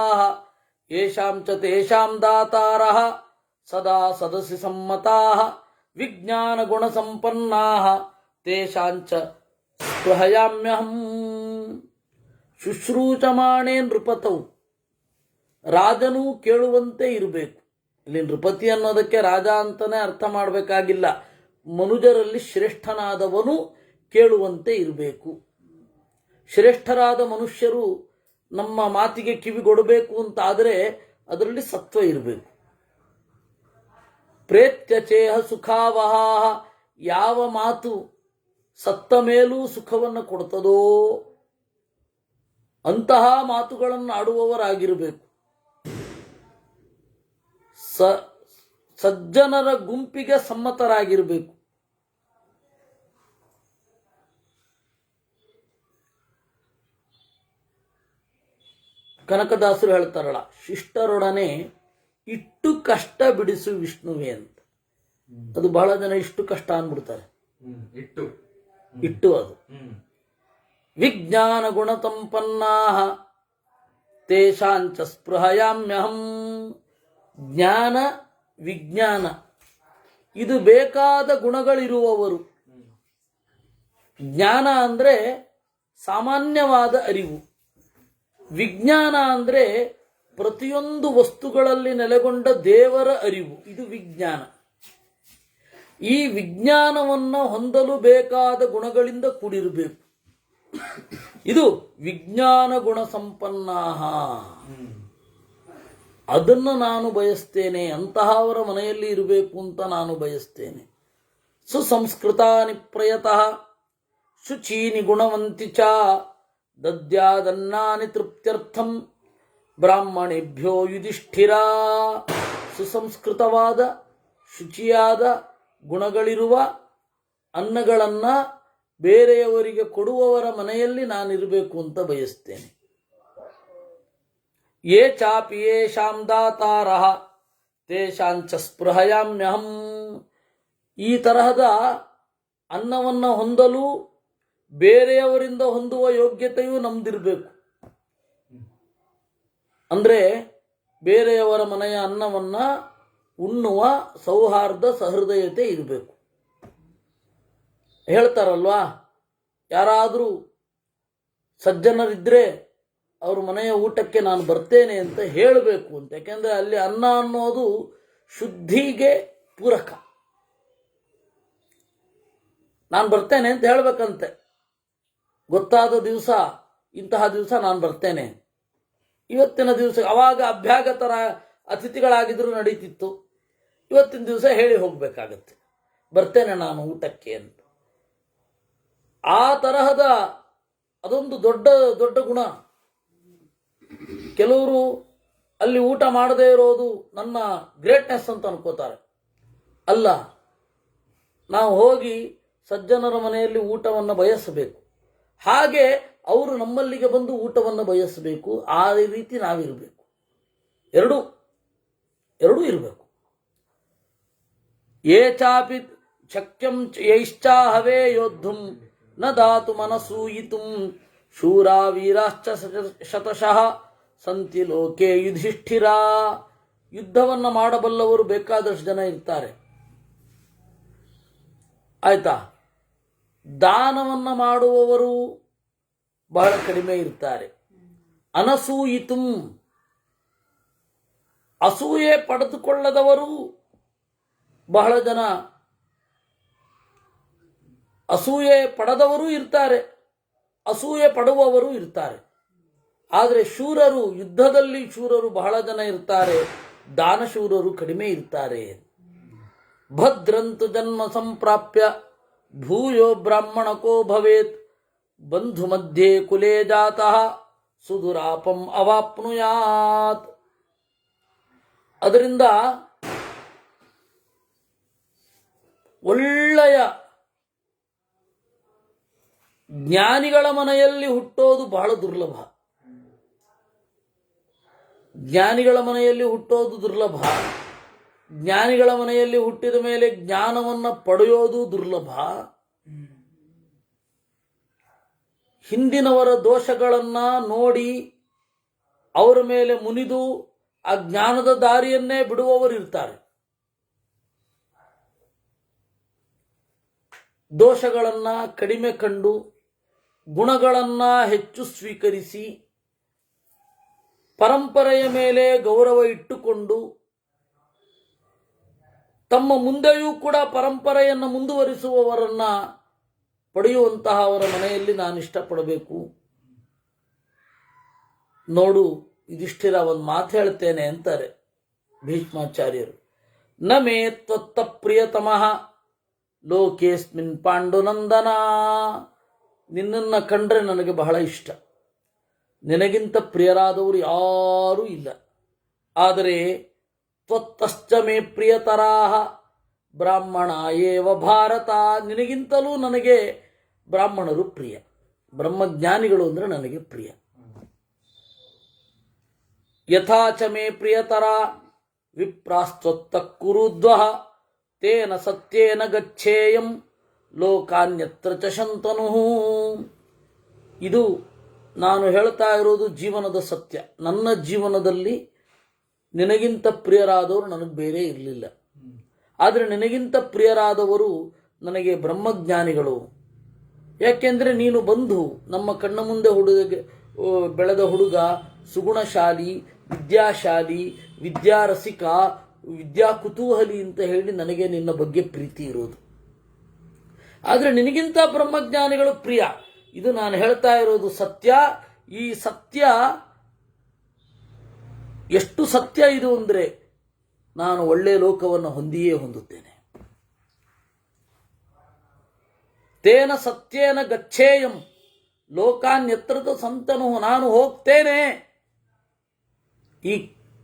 ಯೇಷಾಂ ಚ ತೇಷಾಂ ದಾತಾರಃ ಸದಾ ಸದಸಿ ಸಮ್ಮತಾಃ ವಿಜ್ಞಾನ ಗುಣ ಸಂಪನ್ನಾಃ ತೇಷಾಂಚ ಸ್ಪೃಹಯಾಮ್ಯಹಂ. ಶುಶ್ರೂಷಮಾಣೇ ನೃಪತೌ, ರಾಜನೂ ಕೇಳುವಂತೆ ಇರಬೇಕು. ಇಲ್ಲಿ ನೃಪತಿ ಅನ್ನೋದಕ್ಕೆ ರಾಜ ಅಂತಾನೆ ಅರ್ಥ ಮಾಡಬೇಕಾಗಿಲ್ಲ. ಮನುಜರಲ್ಲಿ ಶ್ರೇಷ್ಠನಾದವನು ಕೇಳುವಂತೆ ಇರಬೇಕು. ಶ್ರೇಷ್ಠರಾದ ಮನುಷ್ಯರು ನಮ್ಮ ಮಾತಿಗೆ ಕಿವಿಗೊಡಬೇಕು ಅಂತಾದರೆ ಅದರಲ್ಲಿ ಸತ್ವ ಇರಬೇಕು. ಪ್ರೇತ್ಯಚೇಹ ಸುಖಾವಹ, ಯಾವ ಮಾತು ಸತ್ತ ಮೇಲೂ ಸುಖವನ್ನು ಕೊಡ್ತದೋ ಅಂತಹ ಮಾತುಗಳನ್ನು ಆಡುವವರಾಗಿರಬೇಕು. ಸಜ್ಜನರ ಗುಂಪಿಗೆ ಸಮ್ಮತರಾಗಿರಬೇಕು. ಕನಕದಾಸರು ಹೇಳ್ತಾರಲ್ಲ, ಶಿಷ್ಟರೊಡನೆ ಇಟ್ಟು ಕಷ್ಟ ಬಿಡಿಸು ವಿಷ್ಣುವೆ ಅಂತ. ಅದು ಬಹಳ ಜನ ಇಷ್ಟು ಕಷ್ಟ ಅಂದ್ಬಿಡ್ತಾರೆ. ಇಟ್ಟು ಅದು ವಿಜ್ಞಾನ ಗುಣ ಸಂಪನ್ನಾಃ ತೇಷಾಂಚ ಸ್ಪೃಹಯಾಮ್ಯಹಂ. ಜ್ಞಾನ ವಿಜ್ಞಾನ ಇದು ಬೇಕಾದ ಗುಣಗಳಿರುವವರು. ಜ್ಞಾನ ಅಂದ್ರೆ ಸಾಮಾನ್ಯವಾದ ಅರಿವು, ವಿಜ್ಞಾನ ಅಂದ್ರೆ ಪ್ರತಿಯೊಂದು ವಸ್ತುಗಳಲ್ಲಿ ನೆಲೆಗೊಂಡ ದೇವರ ಅರಿವು, ಇದು ವಿಜ್ಞಾನ. ಈ ವಿಜ್ಞಾನವನ್ನು ಹೊಂದಲು ಬೇಕಾದ ಗುಣಗಳಿಂದ ಕೂಡಿರಬೇಕು. ಇದು ವಿಜ್ಞಾನ ಗುಣ ಸಂಪನ್ನಾಹ. ಅದನ್ನು ನಾನು ಬಯಸ್ತೇನೆ, ಅಂತಹವರ ಮನೆಯಲ್ಲಿ ಇರಬೇಕು ಅಂತ ನಾನು ಬಯಸ್ತೇನೆ. ಸುಸಂಸ್ಕೃತಾನಿ ಪ್ರಯತಃ ಶುಚೀನಿ ಗುಣವಂತಿ ಚ ದದ್ಯಾದನ್ನಾನಿ ತೃಪ್ತ್ಯರ್ಥಂ ಬ್ರಾಹ್ಮಣೇಭ್ಯೋ ಯುಧಿಷ್ಠಿರ. ಸುಸಂಸ್ಕೃತವಾದ ಶುಚಿಯಾದ ಗುಣಗಳಿರುವ ಅನ್ನಗಳನ್ನು ಬೇರೆಯವರಿಗೆ ಕೊಡುವವರ ಮನೆಯಲ್ಲಿ ನಾನಿರಬೇಕು ಅಂತ ಬಯಸ್ತೇನೆ. ಯೇ ಚಾಪಿ ಯೇಷಾಂ ದಾತಾರಃ ತೇಷಾಂಚ ಸ್ಪೃಹಯಾಮ್ಯಹಂ. ಈ ತರಹದ ಅನ್ನವನ್ನು ಹೊಂದಲು ಬೇರೆಯವರಿಂದ ಹೊಂದುವ ಯೋಗ್ಯತೆಯೂ ನಮ್ದಿರಬೇಕು. ಅಂದರೆ ಬೇರೆಯವರ ಮನೆಯ ಅನ್ನವನ್ನು ಉಣ್ಣುವ ಸೌಹಾರ್ದ ಸಹೃದಯತೆ ಇರಬೇಕು. ಹೇಳ್ತಾರಲ್ವಾ, ಯಾರಾದರೂ ಸಜ್ಜನರಿದ್ದರೆ ಅವ್ರ ಮನೆಯ ಊಟಕ್ಕೆ ನಾನು ಬರ್ತೇನೆ ಅಂತ ಹೇಳಬೇಕು ಅಂತ. ಯಾಕೆಂದರೆ ಅಲ್ಲಿ ಅನ್ನ ಅನ್ನೋದು ಶುದ್ಧಿಗೆ ಪೂರಕ. ನಾನು ಬರ್ತೇನೆ ಅಂತ ಹೇಳಬೇಕಂತೆ. ಗೊತ್ತಾದ ದಿವಸ, ಇಂತಹ ದಿವಸ ನಾನು ಬರ್ತೇನೆ, ಇವತ್ತಿನ ದಿವಸ. ಅವಾಗ ಅಭ್ಯಾಗತರ ಅತಿಥಿಗಳಾಗಿದ್ರೂ ನಡೀತಿತ್ತು. ಇವತ್ತಿನ ದಿವಸ ಹೇಳಿ ಹೋಗಬೇಕಾಗತ್ತೆ, ಬರ್ತೇನೆ ನಾನು ಊಟಕ್ಕೆ ಅಂತ. ಆ ತರಹದ ಅದೊಂದು ದೊಡ್ಡ ದೊಡ್ಡ ಗುಣ. ಕೆಲವರು ಅಲ್ಲಿ ಊಟ ಮಾಡದೇ ಇರೋದು ನನ್ನ ಗ್ರೇಟ್ನೆಸ್ ಅಂತ ಅನ್ಕೋತಾರೆ. ಅಲ್ಲ, ನಾವು ಹೋಗಿ ಸಜ್ಜನರ ಮನೆಯಲ್ಲಿ ಊಟವನ್ನು ಬಯಸಬೇಕು, ಹಾಗೆ ಅವರು ನಮ್ಮಲ್ಲಿಗೆ ಬಂದು ಊಟವನ್ನು ಬಯಸಬೇಕು. ಆ ರೀತಿ ನಾವಿರಬೇಕು. ಎರಡೂ ಇರಬೇಕು. ಯೇ ಚಾಪಿ ಶಕ್ಯಂ ಯೈಶ್ಚಾಹವೇ ಯೋದ್ಧುಂ ನ ದಾತು ಮನಸೂಯಿತುಂ ಶೂರಾ ವೀರಾಶ್ಚ ಶತಶಃ ಸಂತಿ ಲೋಕೆ ಯುಧಿಷ್ಠಿರ. ಯುದ್ಧವನ್ನು ಮಾಡಬಲ್ಲವರು ಬೇಕಾದಷ್ಟು ಜನ ಇರ್ತಾರೆ, ಆಯ್ತಾ. ದಾನವನ್ನು ಮಾಡುವವರು ಬಹಳ ಕಡಿಮೆ ಇರ್ತಾರೆ. ಅನಸೂಯಿತುಂ, ಅಸೂಯೆ ಪಡೆದುಕೊಳ್ಳದವರು ಬಹಳ ಜನ. ಅಸೂಯೆ ಪಡೆದವರು ಇರ್ತಾರೆ, ಅಸೂಯೆ ಪಡುವವರು ಇರ್ತಾರೆ. ಆದರೆ ಶೂರರು, ಯುದ್ಧದಲ್ಲಿ ಶೂರರು ಬಹಳ ಜನ ಇರ್ತಾರೆ, ದಾನಶೂರರು ಕಡಿಮೆ ಇರ್ತಾರೆ. ಭದ್ರಂತು ಜನ್ಮ ಸಂಪ್ರಾಪ್ಯ ಭೂಯೋ ಬ್ರಾಹ್ಮಣಕೋ ಭವೇತ್ ಬಂಧು ಮಧ್ಯೆ ಕುಲೇ ಜಾತಃ ಸುದುರಾಪಂ ಅವಾಪ್ನುಯಾತ್. ಅದರಿಂದ ಒಳ್ಳೆಯ ಜ್ಞಾನಿಗಳ ಮನೆಯಲ್ಲಿ ಹುಟ್ಟೋದು ಬಹಳ ದುರ್ಲಭ. ಜ್ಞಾನಿಗಳ ಮನೆಯಲ್ಲಿ ಹುಟ್ಟೋದು ದುರ್ಲಭ. ಜ್ಞಾನಿಗಳ ಮನೆಯಲ್ಲಿ ಹುಟ್ಟಿದ ಮೇಲೆ ಜ್ಞಾನವನ್ನು ಪಡೆಯೋದು ದುರ್ಲಭ. ಹಿಂದಿನವರ ದೋಷಗಳನ್ನು ನೋಡಿ ಅವರ ಮೇಲೆ ಮುನಿದು ಆ ಜ್ಞಾನದ ದಾರಿಯನ್ನೇ ಬಿಡುವವರು ಇರ್ತಾರೆ. ದೋಷಗಳನ್ನು ಕಡಿಮೆ ಕಂಡು ಗುಣಗಳನ್ನು ಹೆಚ್ಚು ಸ್ವೀಕರಿಸಿ ಪರಂಪರೆಯ ಮೇಲೆ ಗೌರವ ಇಟ್ಟುಕೊಂಡು ತಮ್ಮ ಮುಂದೆಯೂ ಕೂಡ ಪರಂಪರೆಯನ್ನು ಮುಂದುವರಿಸುವವರನ್ನ ಪಡೆಯುವಂತಹ ಅವರ ಮನೆಯಲ್ಲಿ ನಾನು ಇಷ್ಟಪಡಬೇಕು. ನೋಡು ಯುಧಿಷ್ಠಿರ, ಒಂದು ಮಾತು ಹೇಳ್ತೇನೆ ಅಂತಾರೆ ಭೀಷ್ಮಾಚಾರ್ಯರು. ನ ಮೇ ತ್ವತ್ತ ಪ್ರಿಯತಮಃ ಲೋಕೇಸ್ಮಿನ್ ಪಾಂಡುನಂದನ. ನಿನ್ನನ್ನು ಕಂಡ್ರೆ ನನಗೆ ಬಹಳ ಇಷ್ಟ, ನಿನಗಿಂತ ಪ್ರಿಯರಾದವರು ಯಾರೂ ಇಲ್ಲ. ಆದರೆ ತ್ವತ್ತಶ್ಚ ಮೇ ಪ್ರಿಯತರಾಹ ಬ್ರಾಹ್ಮಣ ಏವ ಭಾರತ. ನಿನಗಿಂತಲೂ ನನಗೆ ಬ್ರಾಹ್ಮಣರು ಪ್ರಿಯ, ಬ್ರಹ್ಮಜ್ಞಾನಿಗಳು ಅಂದರೆ ನನಗೆ ಪ್ರಿಯ. ಯಥಾಚ ಮೇ ಪ್ರಿಯತರ ವಿಪ್ರಾಸ್ತ್ವತ್ತ ಕುರುದ್ವಃ ತೇನ ಸತ್ಯೇನ ಗಚ್ಚೇಯಂ ಲೋಕಾನ್ಯತ್ರ ಚ ಶಂತನುಃ. ಇದು ನಾನು ಹೇಳ್ತಾ ಇರೋದು ಜೀವನದ ಸತ್ಯ. ನನ್ನ ಜೀವನದಲ್ಲಿ ನಿನಗಿಂತ ಪ್ರಿಯರಾದವರು ನನಗೆ ಬೇರೆ ಇರಲಿಲ್ಲ. ಆದರೆ ನಿನಗಿಂತ ಪ್ರಿಯರಾದವರು ನನಗೆ ಬ್ರಹ್ಮಜ್ಞಾನಿಗಳು. ಯಾಕೆಂದರೆ ನೀನು ಬಂದು ನಮ್ಮ ಕಣ್ಣ ಮುಂದೆ ಬೆಳೆದ ಹುಡುಗ, ಸುಗುಣಶಾಲಿ, ವಿದ್ಯಾಶಾಲಿ, ವಿದ್ಯಾರಸಿಕ, ವಿದ್ಯಾ ಕುತೂಹಲಿ ಅಂತ ಹೇಳಿ ನನಗೆ ನಿನ್ನ ಬಗ್ಗೆ ಪ್ರೀತಿ ಇರೋದು. ಆದರೆ ನಿನಗಿಂತ ಬ್ರಹ್ಮಜ್ಞಾನಿಗಳು ಪ್ರಿಯ. ಇದು ನಾನು ಹೇಳ್ತಾ ಇರೋದು ಸತ್ಯ. ಈ ಸತ್ಯ ಎಷ್ಟು ಸತ್ಯ ಇದು ಅಂದರೆ ನಾನು ಒಳ್ಳೆಯ ಲೋಕವನ್ನು ಹೊಂದಿಯೇ ಹೊಂದುತ್ತೇನೆ. ತೇನ ಸತ್ಯೇನ ಗಚ್ಚೇಯಂ ಲೋಕಾನ್ಯತ್ರದ ಸಂತನು. ನಾನು ಹೋಗ್ತೇನೆ. ಈ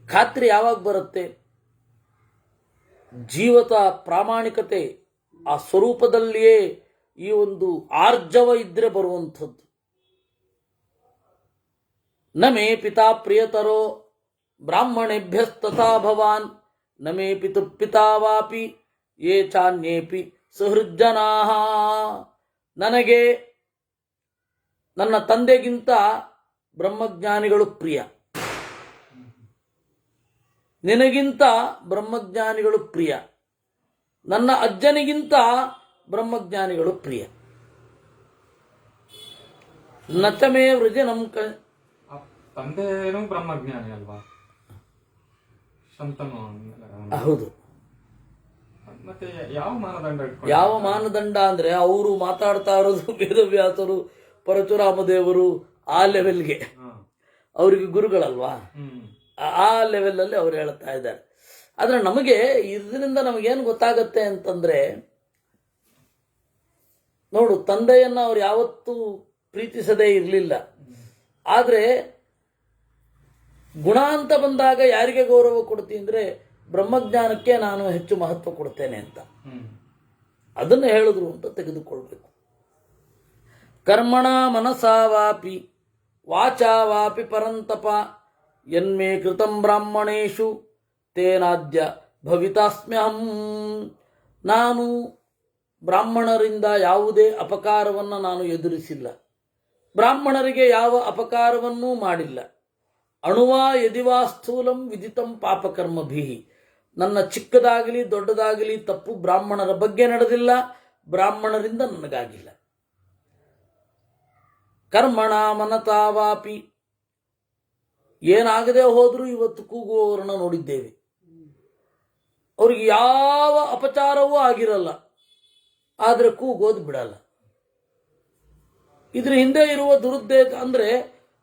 ಖಾತ್ರಿ ಯಾವಾಗ ಬರುತ್ತೆ? ಜೀವತ ಪ್ರಾಮಾಣಿಕತೆ, ಆ ಸ್ವರೂಪದಲ್ಲಿಯೇ ಈ ಒಂದು ಆರ್ಜವ ಇದ್ರೆ ಬರುವಂಥದ್ದು. ನ ಮೇ ಪಿತಾ ಪ್ರಿಯತರೋ ಬ್ರಾಹ್ಮಣೇಭ್ಯಸ್ತಥಾ ಭವಾನ್ ನ ಮೇ ಪಿತು ಪಿತಾ ವಾಪಿ ಯೇ ಚಾನ್ಯೇಪಿ ಸುಹೃಜ್ಜನಾಃ. ನನಗೆ ನನ್ನ ತಂದೆಗಿಂತ ಬ್ರಹ್ಮಜ್ಞಾನಿಗಳು ಪ್ರಿಯ. ನಿನಗಿಂತ ಬ್ರಹ್ಮಜ್ಞಾನಿಗಳು ಪ್ರಿಯ, ನನ್ನ ಅಜ್ಜನಿಗಿಂತ ಬ್ರಹ್ಮಜ್ಞಾನಿಗಳು ಪ್ರಿಯ. ನಚಮೇ ವೃಜ ತಂದೆನೂ ಬ್ರಹ್ಮಜ್ಞಾನಿ ಅಲ್ವಾ? ಶಂತನು ಹೌದು. ಮತ್ತೆ ಯಾವ ಮಾನದಂಡ ಯಾವ ಮಾನದಂಡ ಅಂದ್ರೆ ಅವರು ಮಾತಾಡ್ತಾ ಇರೋದು ವೇದವ್ಯಾಸರು, ಪರಶುರಾಮ ದೇವರು ಆ ಲೆವೆಲ್ಗೆ, ಅವರಿಗೆ ಗುರುಗಳಲ್ವಾ, ಆ ಲೆವೆಲ್ ಅಲ್ಲಿ ಅವ್ರು ಹೇಳ್ತಾ ಇದ್ದಾರೆ. ಆದ್ರೆ ನಮಗೆ ಇದರಿಂದ ನಮಗೇನು ಗೊತ್ತಾಗತ್ತೆ ಅಂತಂದ್ರೆ, ನೋಡು, ತಂದೆಯನ್ನ ಅವ್ರು ಯಾವತ್ತೂ ಪ್ರೀತಿಸದೇ ಇರಲಿಲ್ಲ. ಆದ್ರೆ ಗುಣ ಅಂತ ಬಂದಾಗ ಯಾರಿಗೆ ಗೌರವ ಕೊಡ್ತೀನಿ ಅಂದ್ರೆ ಬ್ರಹ್ಮಜ್ಞಾನಕ್ಕೆ ನಾನು ಹೆಚ್ಚು ಮಹತ್ವ ಕೊಡ್ತೇನೆ ಅಂತ ಅದನ್ನು ಹೇಳಿದ್ರು ಅಂತ ತೆಗೆದುಕೊಳ್ಬೇಕು. ಕರ್ಮಣ ಮನಸಾ ವಾಪಿ ವಾಚಾ ವಾಪಿ ಪರಂತಪ ಯನ್ಮೇ ಕೃತಂ ಬ್ರಾಹ್ಮಣೇಶು ತೇನಾದ್ಯ ಭವಿತಾಸ್ಮ್ಯಹಂ. ನಾನು ಬ್ರಾಹ್ಮಣರಿಂದ ಯಾವುದೇ ಅಪಕಾರವನ್ನು ನಾನು ಎದುರಿಸಿಲ್ಲ, ಬ್ರಾಹ್ಮಣರಿಗೆ ಯಾವ ಅಪಕಾರವನ್ನೂ ಮಾಡಿಲ್ಲ. ಅಣುವಾ ಯದಿವಾ ಸ್ಥೂಲಂ ವಿದಿತಂ ಪಾಪಕರ್ಮಭಿ. ನನ್ನ ಚಿಕ್ಕದಾಗಲಿ ದೊಡ್ಡದಾಗಲಿ ತಪ್ಪು ಬ್ರಾಹ್ಮಣರ ಬಗ್ಗೆ ನಡೆದಿಲ್ಲ, ಬ್ರಾಹ್ಮಣರಿಂದ ನನಗಾಗಿಲ್ಲ. ಕರ್ಮಣ ಮನತಾವಾಪಿ, ಏನಾಗದೆ ಹೋದರೂ ಇವತ್ತು ಕೂಗುವವರನ್ನ ನೋಡಿದ್ದೇವೆ, ಅವ್ರಿಗೆ ಯಾವ ಅಪಚಾರವೂ ಆಗಿರಲ್ಲ, ಆದರೆ ಕೂಗೋದು ಬಿಡಲ್ಲ. ಇದ್ರ ಹಿಂದೆ ಇರುವ ದುರುದ್ದೇಶ ಅಂದ್ರೆ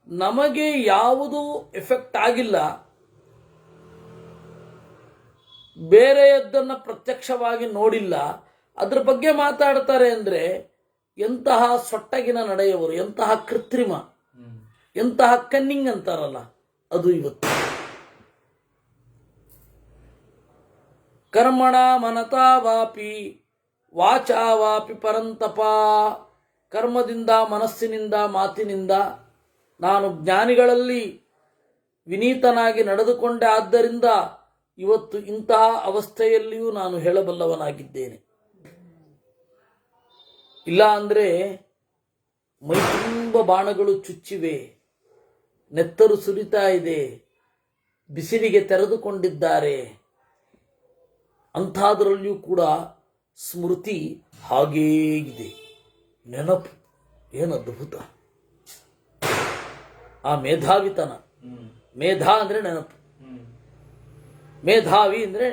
ನಮಗೆ ಯಾವುದೂ ಎಫೆಕ್ಟ್ ಆಗಿಲ್ಲ, ಬೇರೆಯದ್ದನ್ನು ಪ್ರತ್ಯಕ್ಷವಾಗಿ ನೋಡಿಲ್ಲ, ಅದ್ರ ಬಗ್ಗೆ ಮಾತಾಡ್ತಾರೆ ಅಂದ್ರೆ ಎಂತಹ ಸೊಟ್ಟಗಿನ ನಡೆಯವರು, ಎಂತಹ ಕೃತ್ರಿಮ, ಎಂತಹ ಕನ್ನಿಂಗ್ ಅಂತಾರಲ್ಲ ಅದು ಇವತ್ತು. ಕರ್ಮಣ ಮನತಾ ವಾಪಿ ವಾಚಾ ವಾಪಿ ಪರಂತಪ. ಕರ್ಮದಿಂದ, ಮನಸ್ಸಿನಿಂದ, ಮಾತಿನಿಂದ ನಾನು ಜ್ಞಾನಿಗಳಲ್ಲಿ ವಿನೀತನಾಗಿ ನಡೆದುಕೊಂಡೆ. ಆದ್ದರಿಂದ ಇವತ್ತು ಇಂತಹ ಅವಸ್ಥೆಯಲ್ಲಿಯೂ ನಾನು ಹೇಳಬಲ್ಲವನಾಗಿದ್ದೇನೆ. ಇಲ್ಲ ಅಂದ್ರೆ ಮೈ ತುಂಬ ಬಾಣಗಳು ಚುಚ್ಚಿವೆ, ನೆತ್ತರು ಸುರಿತಾ ಇದೆ, ಬಿಸಿಲಿಗೆ ತೆರೆದುಕೊಂಡಿದ್ದಾರೆ. ಅಂಥದ್ರಲ್ಲಿಯೂ ಕೂಡ ಸ್ಮೃತಿ ಹಾಗೇ ಇದೆ, ನೆನಪು. ಏನು ಅದ್ಭುತ ಆ ಮೇಧಾವಿತನ. ಮೇಧಾ ಅಂದ್ರೆ ನೆನಪು, ಮೇಧಾವಿ ಅಂದ್ರೆ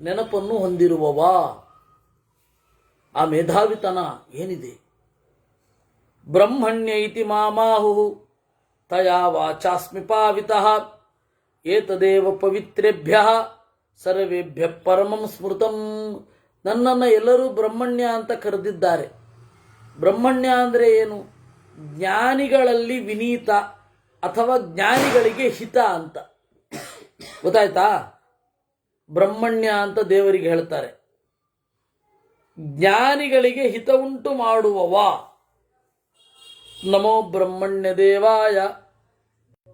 ನೆನಪನ್ನು ಹೊಂದಿರುವವ. ಆ ಮೇಧಾವಿತನ ಏನಿದೆ. ಬ್ರಹ್ಮಣ್ಯ ಇತಿ ಮಾಮಾಹು ತಯಾ ವಾಚಾಸ್ಮಿ ಪಾವಿತಃ ಏತದೇವ ಪವಿತ್ರೇಭ್ಯ ಸರ್ವೇಭ್ಯ ಪರಮಂ ಸ್ಮೃತಂ. ನನ್ನನ್ನು ಎಲ್ಲರೂ ಬ್ರಹ್ಮಣ್ಯ ಅಂತ ಕರೆದಿದ್ದಾರೆ. ಬ್ರಹ್ಮಣ್ಯ ಅಂದರೆ ಏನು? ಜ್ಞಾನಿಗಳಲ್ಲಿ ವಿನೀತ ಅಥವಾ ಜ್ಞಾನಿಗಳಿಗೆ ಹಿತ ಅಂತ. ಗೊತ್ತಾಯ್ತಾ? ಬ್ರಹ್ಮಣ್ಯ ಅಂತ ದೇವರಿಗೆ ಹೇಳ್ತಾರೆ. ಜ್ಞಾನಿಗಳಿಗೆ ಹಿತ ಉಂಟು ಮಾಡುವವ ನಮೋ ಬ್ರಹ್ಮಣ್ಯ ದೇವಾಯ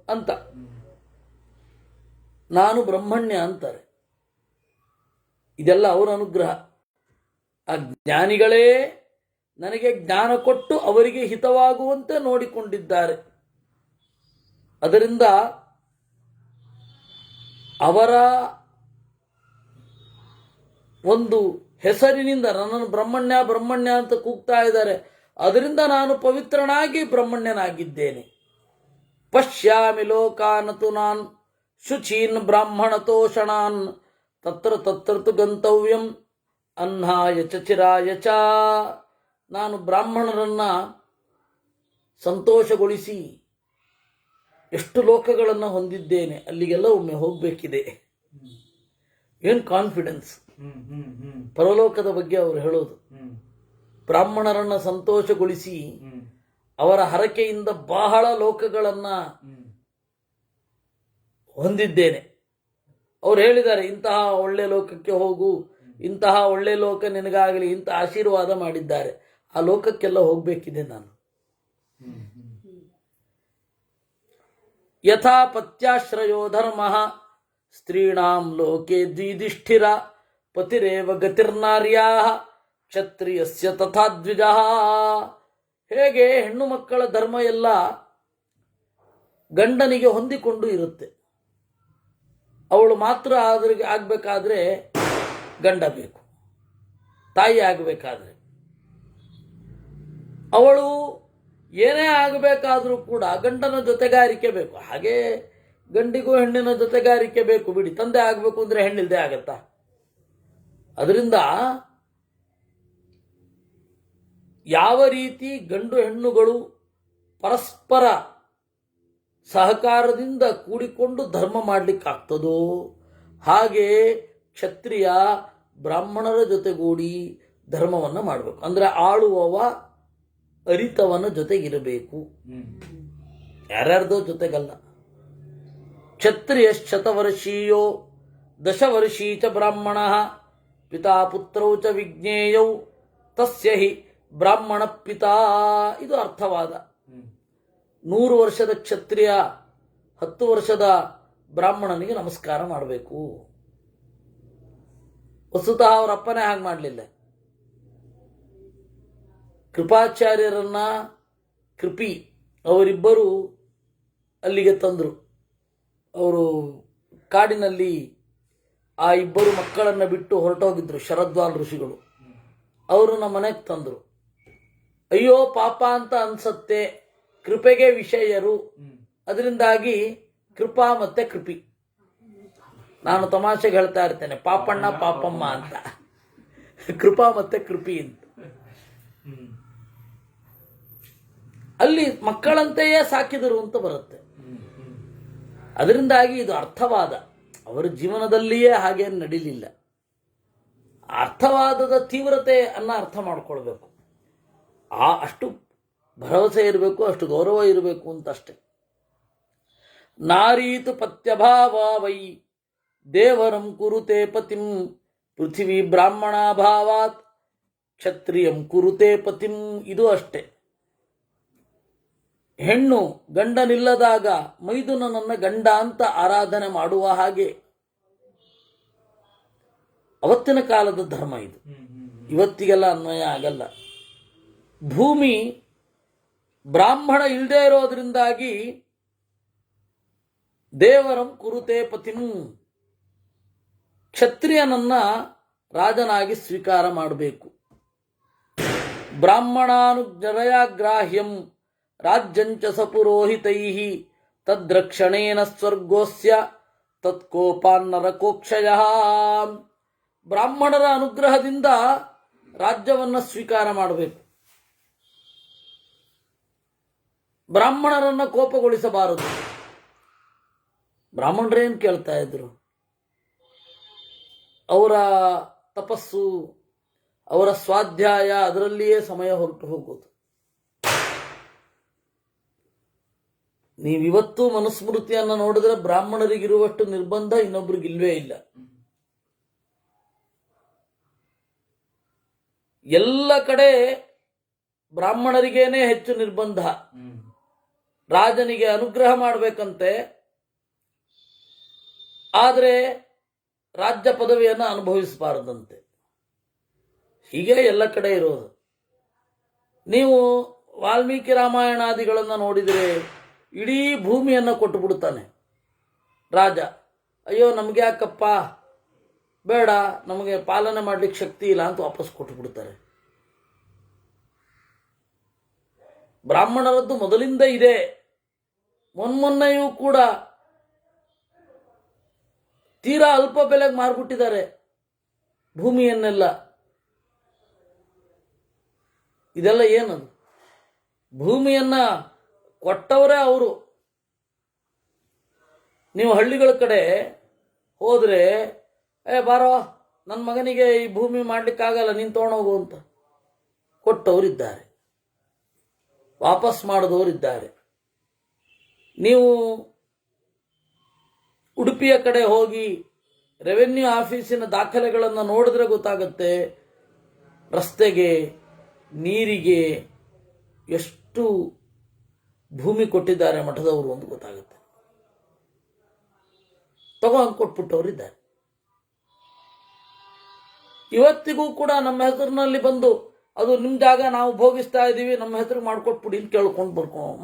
ಅಂತ. ನಾನು ಬ್ರಹ್ಮಣ್ಯ ಅಂತಾರೆ. ಇದೆಲ್ಲ ಅವರ ಅನುಗ್ರಹ. ಆ ಜ್ಞಾನಿಗಳೇ ನನಗೆ ಜ್ಞಾನ ಕೊಟ್ಟು ಅವರಿಗೆ ಹಿತವಾಗುವಂತೆ ನೋಡಿಕೊಂಡಿದ್ದಾರೆ. ಅದರಿಂದ ಅವರ ಒಂದು ಹೆಸರಿನಿಂದ ನನ್ನನ್ನು ಬ್ರಹ್ಮಣ್ಯ ಬ್ರಹ್ಮಣ್ಯ ಅಂತ ಕೂಗ್ತಾ ಇದ್ದಾರೆ. ಅದರಿಂದ ನಾನು ಪವಿತ್ರನಾಗಿ ಬ್ರಹ್ಮಣ್ಯನಾಗಿದ್ದೇನೆ. ಪಶ್ಯಾಮಿ ಲೋಕಾನತು ನಾನ್ ಶುಚೀನ್ ಬ್ರಾಹ್ಮಣತೋಷಣಾನ್ ತತ್ರ ತತ್ರತು ಗಂತವ್ಯಂ ಅನ್ನಾಯ ಚಚಿರಾಯ ಚ. ನಾನು ಬ್ರಾಹ್ಮಣರನ್ನ ಸಂತೋಷಗೊಳಿಸಿ ಎಷ್ಟು ಲೋಕಗಳನ್ನು ಹೊಂದಿದ್ದೇನೆ, ಅಲ್ಲಿಗೆಲ್ಲ ಒಮ್ಮೆ ಹೋಗಬೇಕಿದೆ. ಏನು ಕಾನ್ಫಿಡೆನ್ಸ್ ಪರಲೋಕದ ಬಗ್ಗೆ ಅವರು ಹೇಳೋದು. ಬ್ರಾಹ್ಮಣರನ್ನ ಸಂತೋಷಗೊಳಿಸಿ ಅವರ ಹರಕೆಯಿಂದ ಬಹಳ ಲೋಕಗಳನ್ನ ಹೊಂದಿದ್ದೇನೆ. ಅವ್ರು ಹೇಳಿದ್ದಾರೆ, ಇಂತಹ ಒಳ್ಳೆ ಲೋಕಕ್ಕೆ ಹೋಗು, ಇಂತಹ ಒಳ್ಳೆ ಲೋಕ ನಿನಗಾಗಲಿ, ಇಂಥ ಆಶೀರ್ವಾದ ಮಾಡಿದ್ದಾರೆ. ಆ ಲೋಕಕ್ಕೆಲ್ಲ ಹೋಗಬೇಕಿದೆ ನಾನು. ಯಥಾ ಪತ್ಯಾಶ್ರಯೋ ಧರ್ಮ ಸ್ತ್ರೀಣಾಂ ಲೋಕೆ ದ್ವಿಧಿಷ್ಠಿರ ಪತಿರೇವ ಗತಿರ್ನಾರ್ಯಾ ಕ್ಷತ್ರಿಯಸ್ಯ ತಥಾ ದ್ವಿಜಃ. ಹೇಗೆ ಹೆಣ್ಣು ಮಕ್ಕಳ ಧರ್ಮ ಎಲ್ಲ ಗಂಡನಿಗೆ ಹೊಂದಿಕೊಂಡು ಇರುತ್ತೆ, ಅವಳು ಮಾತ್ರ ಆಗಬೇಕಾದ್ರೆ ಗಂಡ ಬೇಕು, ತಾಯಿ ಆಗಬೇಕಾದ್ರೆ. ಅವಳು ಏನೇ ಆಗಬೇಕಾದ್ರೂ ಕೂಡ ಗಂಡನ ಜೊತೆಗಾರಿಕೆ ಬೇಕು. ಹಾಗೆ ಗಂಡಿಗೂ ಹೆಣ್ಣಿನ ಜೊತೆಗಾರಿಕೆ ಬೇಕು ಬಿಡಿ. ತಂದೆ ಆಗಬೇಕು ಅಂದರೆ ಹೆಣ್ಣಿಲ್ದೆ ಆಗತ್ತಾ? ಅದರಿಂದ ಯಾವ ರೀತಿ ಗಂಡು ಹೆಣ್ಣುಗಳು ಪರಸ್ಪರ ಸಹಕಾರದಿಂದ ಕೂಡಿಕೊಂಡು ಧರ್ಮ ಮಾಡಲಿಕ್ಕಾಗ್ತದೋ ಹಾಗೆ ಕ್ಷತ್ರಿಯ ಬ್ರಾಹ್ಮಣರ ಜೊತೆಗೂಡಿ ಧರ್ಮವನ್ನು ಮಾಡಬೇಕು. ಅಂದರೆ ಆಳುವವ ಅರಿತವನ ಜೊತೆಗಿರಬೇಕು, ಯಾರ್ಯಾರ್ದೋ ಜೊತೆಗಲ್ಲ. ಕ್ಷತ್ರಿಯ ಶತವರ್ಷೀಯೋ ದಶವರ್ಷೀ ಚ ಬ್ರಾಹ್ಮಣ ಪಿತಾ ಪುತ್ರೌ ಚ ವಿಜ್ಞೇಯೌ ತಸ್ಯ ಹಿ ಬ್ರಾಹ್ಮಣ ಪಿತಾ. ಇದು ಅರ್ಥವಾದ. 100 ವರ್ಷದ ಕ್ಷತ್ರಿಯ 10 ವರ್ಷದ ಬ್ರಾಹ್ಮಣನಿಗೆ ನಮಸ್ಕಾರ ಮಾಡಬೇಕು. ವಸ್ತುತಃ ಅವರ ಅಪ್ಪನೇ ಹಾಗೆ ಮಾಡಲಿಲ್ಲ. ಕೃಪಾಚಾರ್ಯರನ್ನ ಕೃಪಿ ಅವರಿಬ್ಬರು ಅಲ್ಲಿಗೆ ತಂದರು. ಅವರು ಕಾಡಿನಲ್ಲಿ ಆ ಇಬ್ಬರು ಮಕ್ಕಳನ್ನು ಬಿಟ್ಟು ಹೊರಟೋಗಿದ್ರು ಶರದ್ವಾಲ್ ಋಷಿಗಳು. ಅವರನ್ನ ಮನೆಗೆ ತಂದರು. ಅಯ್ಯೋ ಪಾಪ ಅಂತ ಅನ್ಸತ್ತೆ, ಕೃಪೆಗೆ ವಿಷಯರು, ಅದರಿಂದಾಗಿ ಕೃಪಾ ಮತ್ತೆ ಕೃಪಿ. ನಾನು ತಮಾಷೆಗೆ ಹೇಳ್ತಾ ಇರ್ತೇನೆ ಪಾಪಣ್ಣ ಪಾಪಮ್ಮ ಅಂತ, ಕೃಪಾ ಮತ್ತೆ ಕೃಪಿ ಅಂತ. ಅಲ್ಲಿ ಮಕ್ಕಳಂತೆಯೇ ಸಾಕಿದರು ಅಂತ ಬರುತ್ತೆ. ಅದರಿಂದಾಗಿ ಇದು ಅರ್ಥವಾದ. ಅವರ ಜೀವನದಲ್ಲಿಯೇ ಹಾಗೆ ನಡೀಲಿಲ್ಲ. ಅರ್ಥವಾದದ ತೀವ್ರತೆ ಅನ್ನ ಅರ್ಥ ಮಾಡ್ಕೊಳ್ಬೇಕು. ಅಷ್ಟು ಭರವಸೆ ಇರಬೇಕು, ಅಷ್ಟು ಗೌರವ ಇರಬೇಕು ಅಂತಷ್ಟೆ. ನಾರೀತು ಪತ್ಯಭಾವ ವೈ ದೇವರಂ ಕುರುತೆ ಪತಿಂ ಪೃಥಿವಿ ಬ್ರಾಹ್ಮಣಾಭಾವಾತ್ ಕ್ಷತ್ರಿಯಂ ಕುರುತೆ ಪತಿಂ. ಇದು ಅಷ್ಟೆ. ಹೆಣ್ಣು ಗಂಡನಿಲ್ಲದಾಗ ಮೈದುನನನ್ನ ಗಂಡ ಅಂತ ಆರಾಧನೆ ಮಾಡುವ ಹಾಗೆ ಅವತ್ತಿನ ಕಾಲದ ಧರ್ಮ ಇದು. ಇವತ್ತಿಗೆಲ್ಲ ಅನ್ವಯ ಆಗಲ್ಲ. ಭೂಮಿ ಬ್ರಾಹ್ಮಣ ಇಲ್ಲದೆ ಇರೋದ್ರಿಂದಾಗಿ ದೇವರಂ ಕುರುತೆ ಪತಿಂ, ಕ್ಷತ್ರಿಯನನ್ನ ರಾಜನಾಗಿ ಸ್ವೀಕಾರ ಮಾಡಬೇಕು. ಬ್ರಾಹ್ಮಣಾನುಗ್ರಹಯಾಗ್ರಾಹ್ಯಂ ರಾಜ್ಯಂಚ ಸಪುರೋಹಿತೈ ತದ್ರಕ್ಷಣೇನ ಸ್ವರ್ಗೋಸ್ಯ ತತ್ಕೋಪಾನ್ನರಕೋಕ್ಷಯ. ಬ್ರಾಹ್ಮಣರ ಅನುಗ್ರಹದಿಂದ ರಾಜ್ಯವನ್ನು ಸ್ವೀಕಾರ ಮಾಡಬೇಕು. ಬ್ರಾಹ್ಮಣರನ್ನ ಕೋಪಗೊಳಿಸಬಾರದು. ಬ್ರಾಹ್ಮಣರೇನು ಕೇಳ್ತಾ ಇದ್ರು? ಅವರ ತಪಸ್ಸು, ಅವರ ಸ್ವಾಧ್ಯಾಯ, ಅದರಲ್ಲಿಯೇ ಸಮಯ ಹೊರಟು ಹೋಗೋದು. ನೀವಿವತ್ತು ಮನುಸ್ಮೃತಿಯನ್ನು ನೋಡಿದ್ರೆ ಬ್ರಾಹ್ಮಣರಿಗಿರುವಷ್ಟು ನಿರ್ಬಂಧ ಇನ್ನೊಬ್ರಿಗಿಲ್ವೇ ಇಲ್ಲ. ಎಲ್ಲ ಕಡೆ ಬ್ರಾಹ್ಮಣರಿಗೇನೆ ಹೆಚ್ಚು ನಿರ್ಬಂಧ. ರಾಜನಿಗೆ ಅನುಗ್ರಹ ಮಾಡಬೇಕಂತೆ, ಆದರೆ ರಾಜ್ಯ ಪದವಿಯನ್ನು ಅನುಭವಿಸಬಾರದಂತೆ. ಹೀಗೆ ಎಲ್ಲ ಕಡೆ ಇರೋದು. ನೀವು ವಾಲ್ಮೀಕಿ ರಾಮಾಯಣಾದಿಗಳನ್ನು ನೋಡಿದರೆ ಇಡೀ ಭೂಮಿಯನ್ನು ಕೊಟ್ಟು ಬಿಡುತ್ತಾನೆ ರಾಜ. ಅಯ್ಯೋ ನಮ್ಗೆ ಯಾಕಪ್ಪ, ಬೇಡ, ನಮಗೆ ಪಾಲನೆ ಮಾಡ್ಲಿಕ್ಕೆ ಶಕ್ತಿ ಇಲ್ಲ ಅಂತ ವಾಪಸ್ ಕೊಟ್ಟು ಬಿಡ್ತಾರೆ. ಬ್ರಾಹ್ಮಣರದ್ದು ಮೊದಲಿಂದ ಇದೆ. ಮೊನ್ನೆಯೂ ಕೂಡ ತೀರಾ ಅಲ್ಪ ಬೆಲೆಗೆ ಮಾರ್ಬಿಟ್ಟಿದ್ದಾರೆ ಭೂಮಿಯನ್ನೆಲ್ಲ. ಇದೆಲ್ಲ ಏನದು? ಭೂಮಿಯನ್ನ ಕೊಟ್ಟವರೇ ಅವರು. ನೀವು ಹಳ್ಳಿಗಳ ಕಡೆ ಹೋದ್ರೆ, ಬಾರೋ ನನ್ನ ಮಗನಿಗೆ ಈ ಭೂಮಿ ಮಾಡ್ಲಿಕ್ಕಾಗಲ್ಲ, ನೀನು ತಗೊಂಡೋಗು ಅಂತ ಕೊಟ್ಟವರಿದ್ದಾರೆ, ವಾಪಸ್ ಮಾಡಿದವರಿದ್ದಾರೆ. ನೀವು ಉಡುಪಿಯ ಕಡೆ ಹೋಗಿ ರೆವೆನ್ಯೂ ಆಫೀಸಿನ ದಾಖಲೆಗಳನ್ನು ನೋಡಿದ್ರೆ ಗೊತ್ತಾಗುತ್ತೆ, ರಸ್ತೆಗೆ, ನೀರಿಗೆ ಎಷ್ಟು ಭೂಮಿ ಕೊಟ್ಟಿದ್ದಾರೆ ಮಠದವರು ಅಂತ ಗೊತ್ತಾಗುತ್ತೆ. ತಗೊಂಡು ಕೊಟ್ಬಿಟ್ಟವರಿದ್ದಾರೆ. ಇವತ್ತಿಗೂ ಕೂಡ ನಮ್ಮ ಹೆಸರಿನಲ್ಲಿ ಬಂದು ಅದು ನಿಮ್ಮ ಜಾಗ, ನಾವು ಭೋಗಿಸ್ತಾ ಇದ್ದೀವಿ, ನಮ್ಮ ಹೆಸರು ಮಾಡ್ಕೊಟ್ಬಿಡಿ ಅಂತ ಕೇಳ್ಕೊಂಡು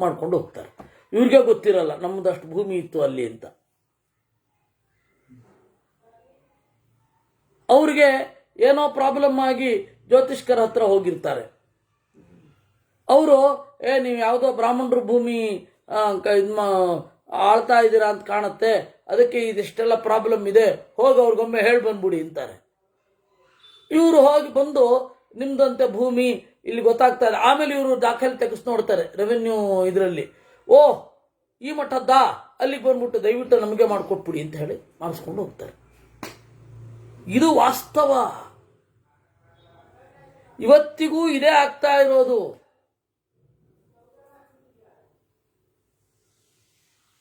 ಮಾಡ್ಕೊಂಡು ಹೋಗ್ತಾರೆ. ಇವ್ರಿಗೆ ಗೊತ್ತಿರಲ್ಲ ನಮ್ಮದಷ್ಟು ಭೂಮಿ ಇತ್ತು ಅಲ್ಲಿ ಅಂತ. ಅವ್ರಿಗೆ ಏನೋ ಪ್ರಾಬ್ಲಮ್ ಆಗಿ ಜ್ಯೋತಿಷ್ಕರ ಹತ್ರ ಹೋಗಿರ್ತಾರೆ. ಅವರು ನೀವು ಯಾವುದೋ ಬ್ರಾಹ್ಮಣರು ಭೂಮಿ ಆಳ್ತಾ ಇದ್ದೀರಾ ಅಂತ ಕಾಣುತ್ತೆ, ಅದಕ್ಕೆ ಇದಿಷ್ಟೆಲ್ಲ ಪ್ರಾಬ್ಲಮ್ ಇದೆ, ಹೋಗಿ ಅವ್ರಿಗೊಮ್ಮೆ ಹೇಳಿ ಬಂದ್ಬಿಡಿ ಅಂತಾರೆ. ಇವರು ಹೋಗಿ ಬಂದು ನಿಮ್ದಂತೆ ಭೂಮಿ ಇಲ್ಲಿ ಗೊತ್ತಾಗ್ತಾ ಇದೆ. ಆಮೇಲೆ ಇವರು ದಾಖಲೆ ತೆಗೆಸ್ ನೋಡ್ತಾರೆ ರೆವೆನ್ಯೂ ಇದರಲ್ಲಿ, ಓಹ್ ಈ ಮಠದ್ದಾ, ಅಲ್ಲಿಗೆ ಬಂದ್ಬಿಟ್ಟು ದಯವಿಟ್ಟು ನಮಗೆ ಮಾಡಿಕೊಟ್ಬಿಡಿ ಅಂತ ಹೇಳಿ ಮಾಡಿಸ್ಕೊಂಡು ಹೋಗ್ತಾರೆ. ಇದು ವಾಸ್ತವ. ಇವತ್ತಿಗೂ ಇದೇ ಆಗ್ತಾ ಇರೋದು.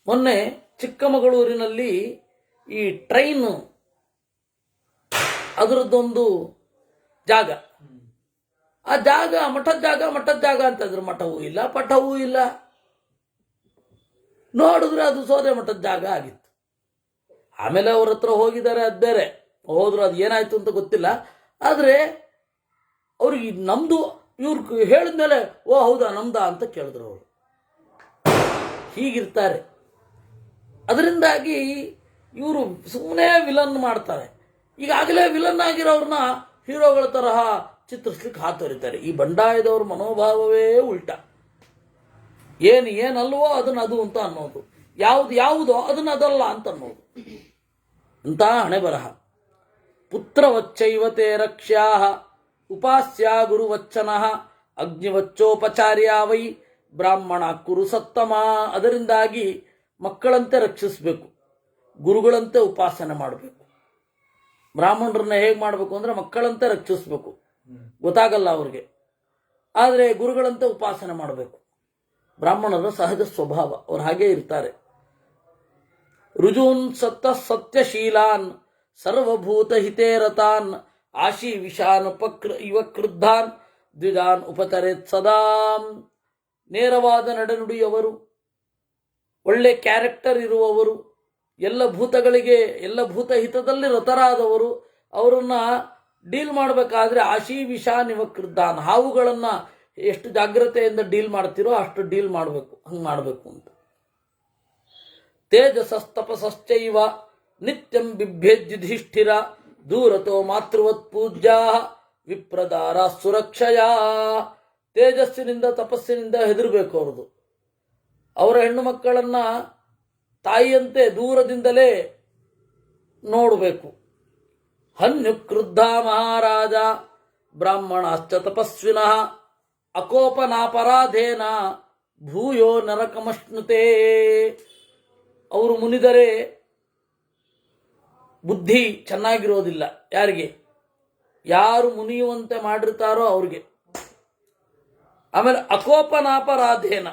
ಮೊನ್ನೆ ಚಿಕ್ಕಮಗಳೂರಿನಲ್ಲಿ ಈ ಟ್ರೈನ್ ಅದರದ್ದೊಂದು ಜಾಗ, ಆ ಜಾಗ ಮಠದ ಜಾಗ ಅಂತಂದ್ರೆ ಮಠವೂ ಇಲ್ಲ ಪಠವೂ ಇಲ್ಲ. ನೋಡಿದ್ರೆ ಅದು ಸೋದೆ ಮಠದ ಜಾಗ ಆಗಿತ್ತು. ಆಮೇಲೆ ಅವ್ರ ಹತ್ರ ಹೋಗಿದ್ದಾರೆ, ಅದು ಬೇರೆ, ಹೋದ್ರು, ಅದು ಏನಾಯ್ತು ಅಂತ ಗೊತ್ತಿಲ್ಲ. ಆದರೆ ಅವ್ರಿಗೆ ನಮ್ದು ಇವ್ರು ಹೇಳಿದ್ಮೇಲೆ ಓ ಹೌದಾ ನಮ್ದಾ ಅಂತ ಕೇಳಿದ್ರು ಅವರು. ಹೀಗಿರ್ತಾರೆ. ಅದರಿಂದಾಗಿ ಇವರು ಸುಮ್ಮನೆ ವಿಲನ್ ಮಾಡ್ತಾರೆ. ಈಗಾಗಲೇ ವಿಲನ್ ಆಗಿರೋರನ್ನ ಹೀರೋಗಳ ತರಹ ಚಿತ್ರಿಸ್ಲಿಕ್ಕೆ ಹಾತೊರಿತಾರೆ. ಈ ಬಂಡಾಯದವ್ರ ಮನೋಭಾವವೇ ಉಲ್ಟ. ಏನಲ್ವೋ ಅದನ್ನ ಅದು ಅಂತ ಅನ್ನೋದು, ಯಾವುದೋ ಅದನ್ನ ಅದಲ್ಲ ಅಂತ ಅನ್ನೋದು. ಅಂತ ಹಣೆ ಬರಹ. ಪುತ್ರವಚ್ಚೈವತೆ ರಕ್ಷ್ಯಾ ಉಪಾಸ್ಯ ಗುರುವಚ್ಚನ ಅಗ್ನಿವಚ್ಚೋಪಚಾರ್ಯ ವೈ ಬ್ರಾಹ್ಮಣ ಕುರು ಸತ್ತಮ. ಅದರಿಂದಾಗಿ ಮಕ್ಕಳಂತೆ ರಕ್ಷಿಸಬೇಕು, ಗುರುಗಳಂತೆ ಉಪಾಸನೆ ಮಾಡಬೇಕು. ಬ್ರಾಹ್ಮಣರನ್ನ ಹೇಗೆ ಮಾಡಬೇಕು ಅಂದ್ರೆ ಮಕ್ಕಳಂತೆ ರಕ್ಷಿಸಬೇಕು, ಗೊತ್ತಾಗಲ್ಲ ಅವ್ರಿಗೆ, ಆದರೆ ಗುರುಗಳಂತೆ ಉಪಾಸನೆ ಮಾಡಬೇಕು. ಬ್ರಾಹ್ಮಣರ ಸಹಜ ಸ್ವಭಾವ, ಅವ್ರು ಹಾಗೇ ಇರ್ತಾರೆ. ರುಜೂನ್ ಸತ್ಯಶೀಲಾನ್ ಸರ್ವಭೂತ ಹಿತೇರತಾನ್ ಆಶಿ ವಿಷಾನ್ ಇವ ಕ್ರುದ್ಧಾನ್ ದ್ವಿಜಾನ್ ಉಪತರೇತ್ ಸದಾ. ನೇರವಾದ ನಡೆನುಡಿಯವರು, ಒಳ್ಳೆ ಕ್ಯಾರೆಕ್ಟರ್ ಇರುವವರು, ಎಲ್ಲ ಭೂತ ಹಿತದಲ್ಲಿ ರತರಾದವರು. ಅವರನ್ನ ಡೀಲ್ ಮಾಡಬೇಕಾದ್ರೆ ಆಶಿ ವಿಷಾನ್ ಇವ ಕ್ರುದ್ಧಾನ್, ಹಾವುಗಳನ್ನ ಎಷ್ಟು ಜಾಗ್ರತೆಯಿಂದ ಡೀಲ್ ಮಾಡ್ತಿರೋ ಅಷ್ಟು ಡೀಲ್ ಮಾಡಬೇಕು, ಹಂಗೆ ಮಾಡಬೇಕು ಅಂತ. ತೇಜಸಸ್ತಪಸಶ್ಚೈವ ನಿತ್ಯಂ ಬಿಭ್ಯೇದ್ಯುಧಿಷ್ಠಿರ ದೂರತೋ ಮಾತೃವತ್ ಪೂಜ್ಯಾ ವಿಪ್ರದಾರ ಸುರಕ್ಷಯ. ತೇಜಸ್ಸಿನಿಂದ ತಪಸ್ಸಿನಿಂದ ಹೆದರಬೇಕು ಅವ್ರದ್ದು. ಅವರ ಹೆಣ್ಣು ಮಕ್ಕಳನ್ನ ತಾಯಿಯಂತೆ ದೂರದಿಂದಲೇ ನೋಡಬೇಕು. ಹನ್ಯು ಕ್ರುದ್ಧ ಮಹಾರಾಜ ಬ್ರಾಹ್ಮಣಾಶ್ಚ ತಪಸ್ವಿನಃ ಅಕೋಪನಾಪರಾಧೇನ ಭೂಯೋ ನರಕಮಶ್ನುತೆ. ಅವರು ಮುನಿದರೆ ಬುದ್ಧಿ ಚೆನ್ನಾಗಿರೋದಿಲ್ಲ. ಯಾರಿಗೆ? ಯಾರು ಮುನಿಯುವಂತೆ ಮಾಡಿರ್ತಾರೋ ಅವ್ರಿಗೆ. ಆಮೇಲೆ ಅಕೋಪನಾಪರಾಧೇನ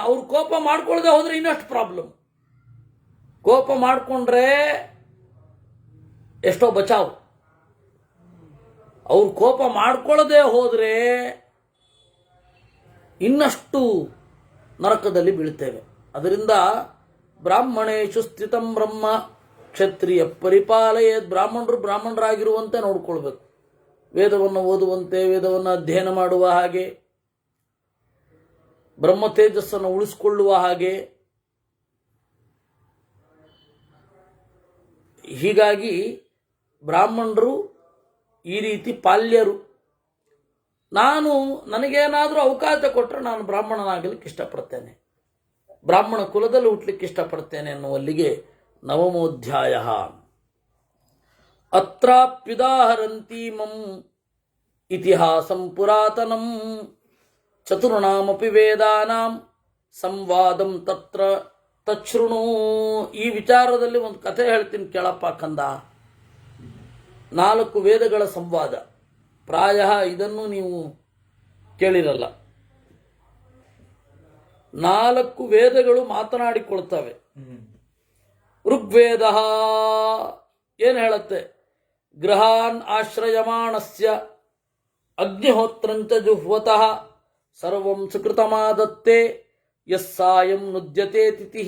ಅವ್ರು ಕೋಪ ಮಾಡ್ಕೊಳ್ಳದೆ ಹೋದ್ರೆ ಇನ್ನಷ್ಟು ಪ್ರಾಬ್ಲಮ್. ಕೋಪ ಮಾಡಿಕೊಂಡ್ರೆ ಎಷ್ಟೋ ಬಚಾವ್. ಅವ್ರು ಕೋಪ ಮಾಡ್ಕೊಳ್ಳದೆ ಹೋದ್ರೆ ಇನ್ನಷ್ಟು ನರಕದಲ್ಲಿ ಬೀಳ್ತೇವೆ. ಅದರಿಂದ ಬ್ರಾಹ್ಮಣೇಶು ಸ್ಥಿತಂ ಬ್ರಹ್ಮ ಕ್ಷತ್ರಿಯ ಪರಿಪಾಲಯೇದ್. ಬ್ರಾಹ್ಮಣರಾಗಿರುವಂತೆ ನೋಡ್ಕೊಳ್ಬೇಕು, ವೇದವನ್ನು ಓದುವಂತೆ, ವೇದವನ್ನು ಅಧ್ಯಯನ ಮಾಡುವ ಹಾಗೆ, ಬ್ರಹ್ಮ ತೇಜಸ್ಸನ್ನು ಉಳಿಸಿಕೊಳ್ಳುವ ಹಾಗೆ. ಹೀಗಾಗಿ ಬ್ರಾಹ್ಮಣರು ಈ ರೀತಿ ಪಾಲ್ಯರು. ನನಗೇನಾದರೂ ಅವಕಾಶ ಕೊಟ್ಟರೆ ನಾನು ಬ್ರಾಹ್ಮಣನಾಗಲಿಕ್ಕೆ ಇಷ್ಟಪಡ್ತೇನೆ, ಬ್ರಾಹ್ಮಣ ಕುಲದಲ್ಲಿ ಹುಟ್ಟಲಿಕ್ಕೆ ಇಷ್ಟಪಡ್ತೇನೆ ಎನ್ನುವಲ್ಲಿಗೆ ನವಮೋಧ್ಯಾಯ. ಅತ್ರಾಪ್ಯುದಾಹರಂತೀಮಂ ಇತಿಹಾಸಂ ಪುರಾತನಂ ಚತುರ್ಣಾಮಪಿ ವೇದಾನಾಂ ಸಂವಾದಂ ತತ್ರ ತಚ್ಛೃಣು. ಈ ವಿಚಾರದಲ್ಲಿ ಒಂದು ಕಥೆ ಹೇಳ್ತೀನಿ ಕೇಳಪ್ಪ ಕಂದ. 4 ವೇದಗಳ ಸಂವಾದ. ಪ್ರಾಯ ಇದನ್ನು ನೀವು ಕೇಳಿರಲ್ಲ. 4 ವೇದಗಳು ಮಾತನಾಡಿಕೊಳ್ತವೆ. ಋಗ್ವೇದ ಏನು ಹೇಳುತ್ತೆ? ಗೃಹಾನ್ ಆಶ್ರಯಮಾಣಸ್ಯ ಅಗ್ನಿಹೋತ್ರಂಚ ಜುಹ್ವತಃ ಸರ್ವಂ ಸುಕೃತಮಾದತ್ತೆ ಯಸ್ಸಾಯಂ ನುದ್ಯತೆ ತಿಥಿ.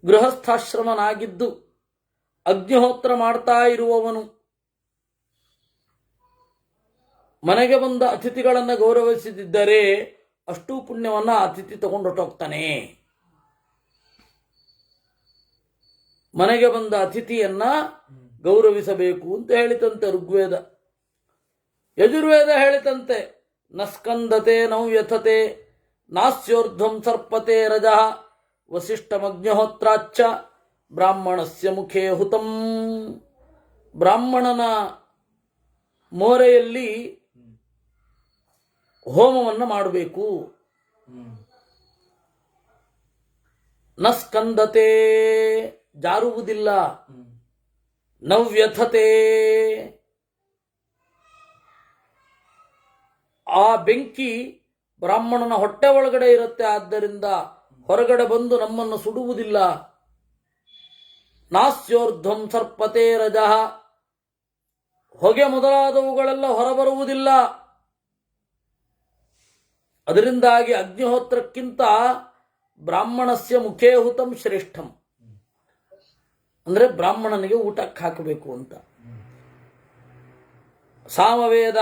ಗೃಹಸ್ಥಾಶ್ರಮನಾಗಿದ್ದು ಅಗ್ನಿಹೋತ್ರ ಮಾಡ್ತಾ ಇರುವವನು ಮನೆಗೆ ಬಂದ ಅತಿಥಿಗಳನ್ನು ಗೌರವಿಸದಿದ್ದರೆ ಅಷ್ಟೂ ಪುಣ್ಯವನ್ನ ಅತಿಥಿ ತಗೊಂಡೊಟ್ಟೋಗ್ತಾನೆ. ಮನೆಗೆ ಬಂದ ಅತಿಥಿಯನ್ನ ಗೌರವಿಸಬೇಕು ಅಂತ ಹೇಳಿತಂತೆ ಋಗ್ವೇದ. ಯಜುರ್ವೇದ ಹೇಳಿತಂತೆ ನ ಸ್ಕಂದತೆ ನವ್ಯಥತೆ ನಾಸ್ಯೋರ್ಧ್ವಂ ಸರ್ಪತೆ ರಜಃ ವಸಿಷ್ಠಮಗ್ನಿಹೋತ್ರಾಚ್ಚ ಬ್ರಾಹ್ಮಣಸ್ಯ ಮುಖೇ ಹುತಂ. ಬ್ರಾಹ್ಮಣನ ಮೋರೆಯಲ್ಲಿ ಹೋಮವನ್ನು ಮಾಡಬೇಕು. ನ ಸ್ಕಂದತೆ ಜಾರುವುದಿಲ್ಲ, ನವ್ಯಥತೆ ಆ ಬೆಂಕಿ ಬ್ರಾಹ್ಮಣನ ಹೊಟ್ಟೆ ಒಳಗಡೆ ಇರುತ್ತೆ, ಆದ್ದರಿಂದ ಹೊರಗಡೆ ಬಂದು ನಮ್ಮನ್ನು ಸುಡುವುದಿಲ್ಲ. ನಾಸ್ಯೋರ್ಧ್ವಂ ಸರ್ಪತೆ ರಜಃ ಹೊಗೆ ಮೊದಲಾದವುಗಳೆಲ್ಲ ಹೊರಬರುವುದಿಲ್ಲ. ಅದರಿಂದಾಗಿ ಅಗ್ನಿಹೋತ್ರಕ್ಕಿಂತ ಬ್ರಾಹ್ಮಣಸ್ಯ ಮುಖೇ ಹುತಂ ಶ್ರೇಷ್ಠಂ, ಅಂದ್ರೆ ಬ್ರಾಹ್ಮಣನಿಗೆ ಊಟಕ್ಕೆ ಹಾಕಬೇಕು ಅಂತ. ಸಾಮವೇದ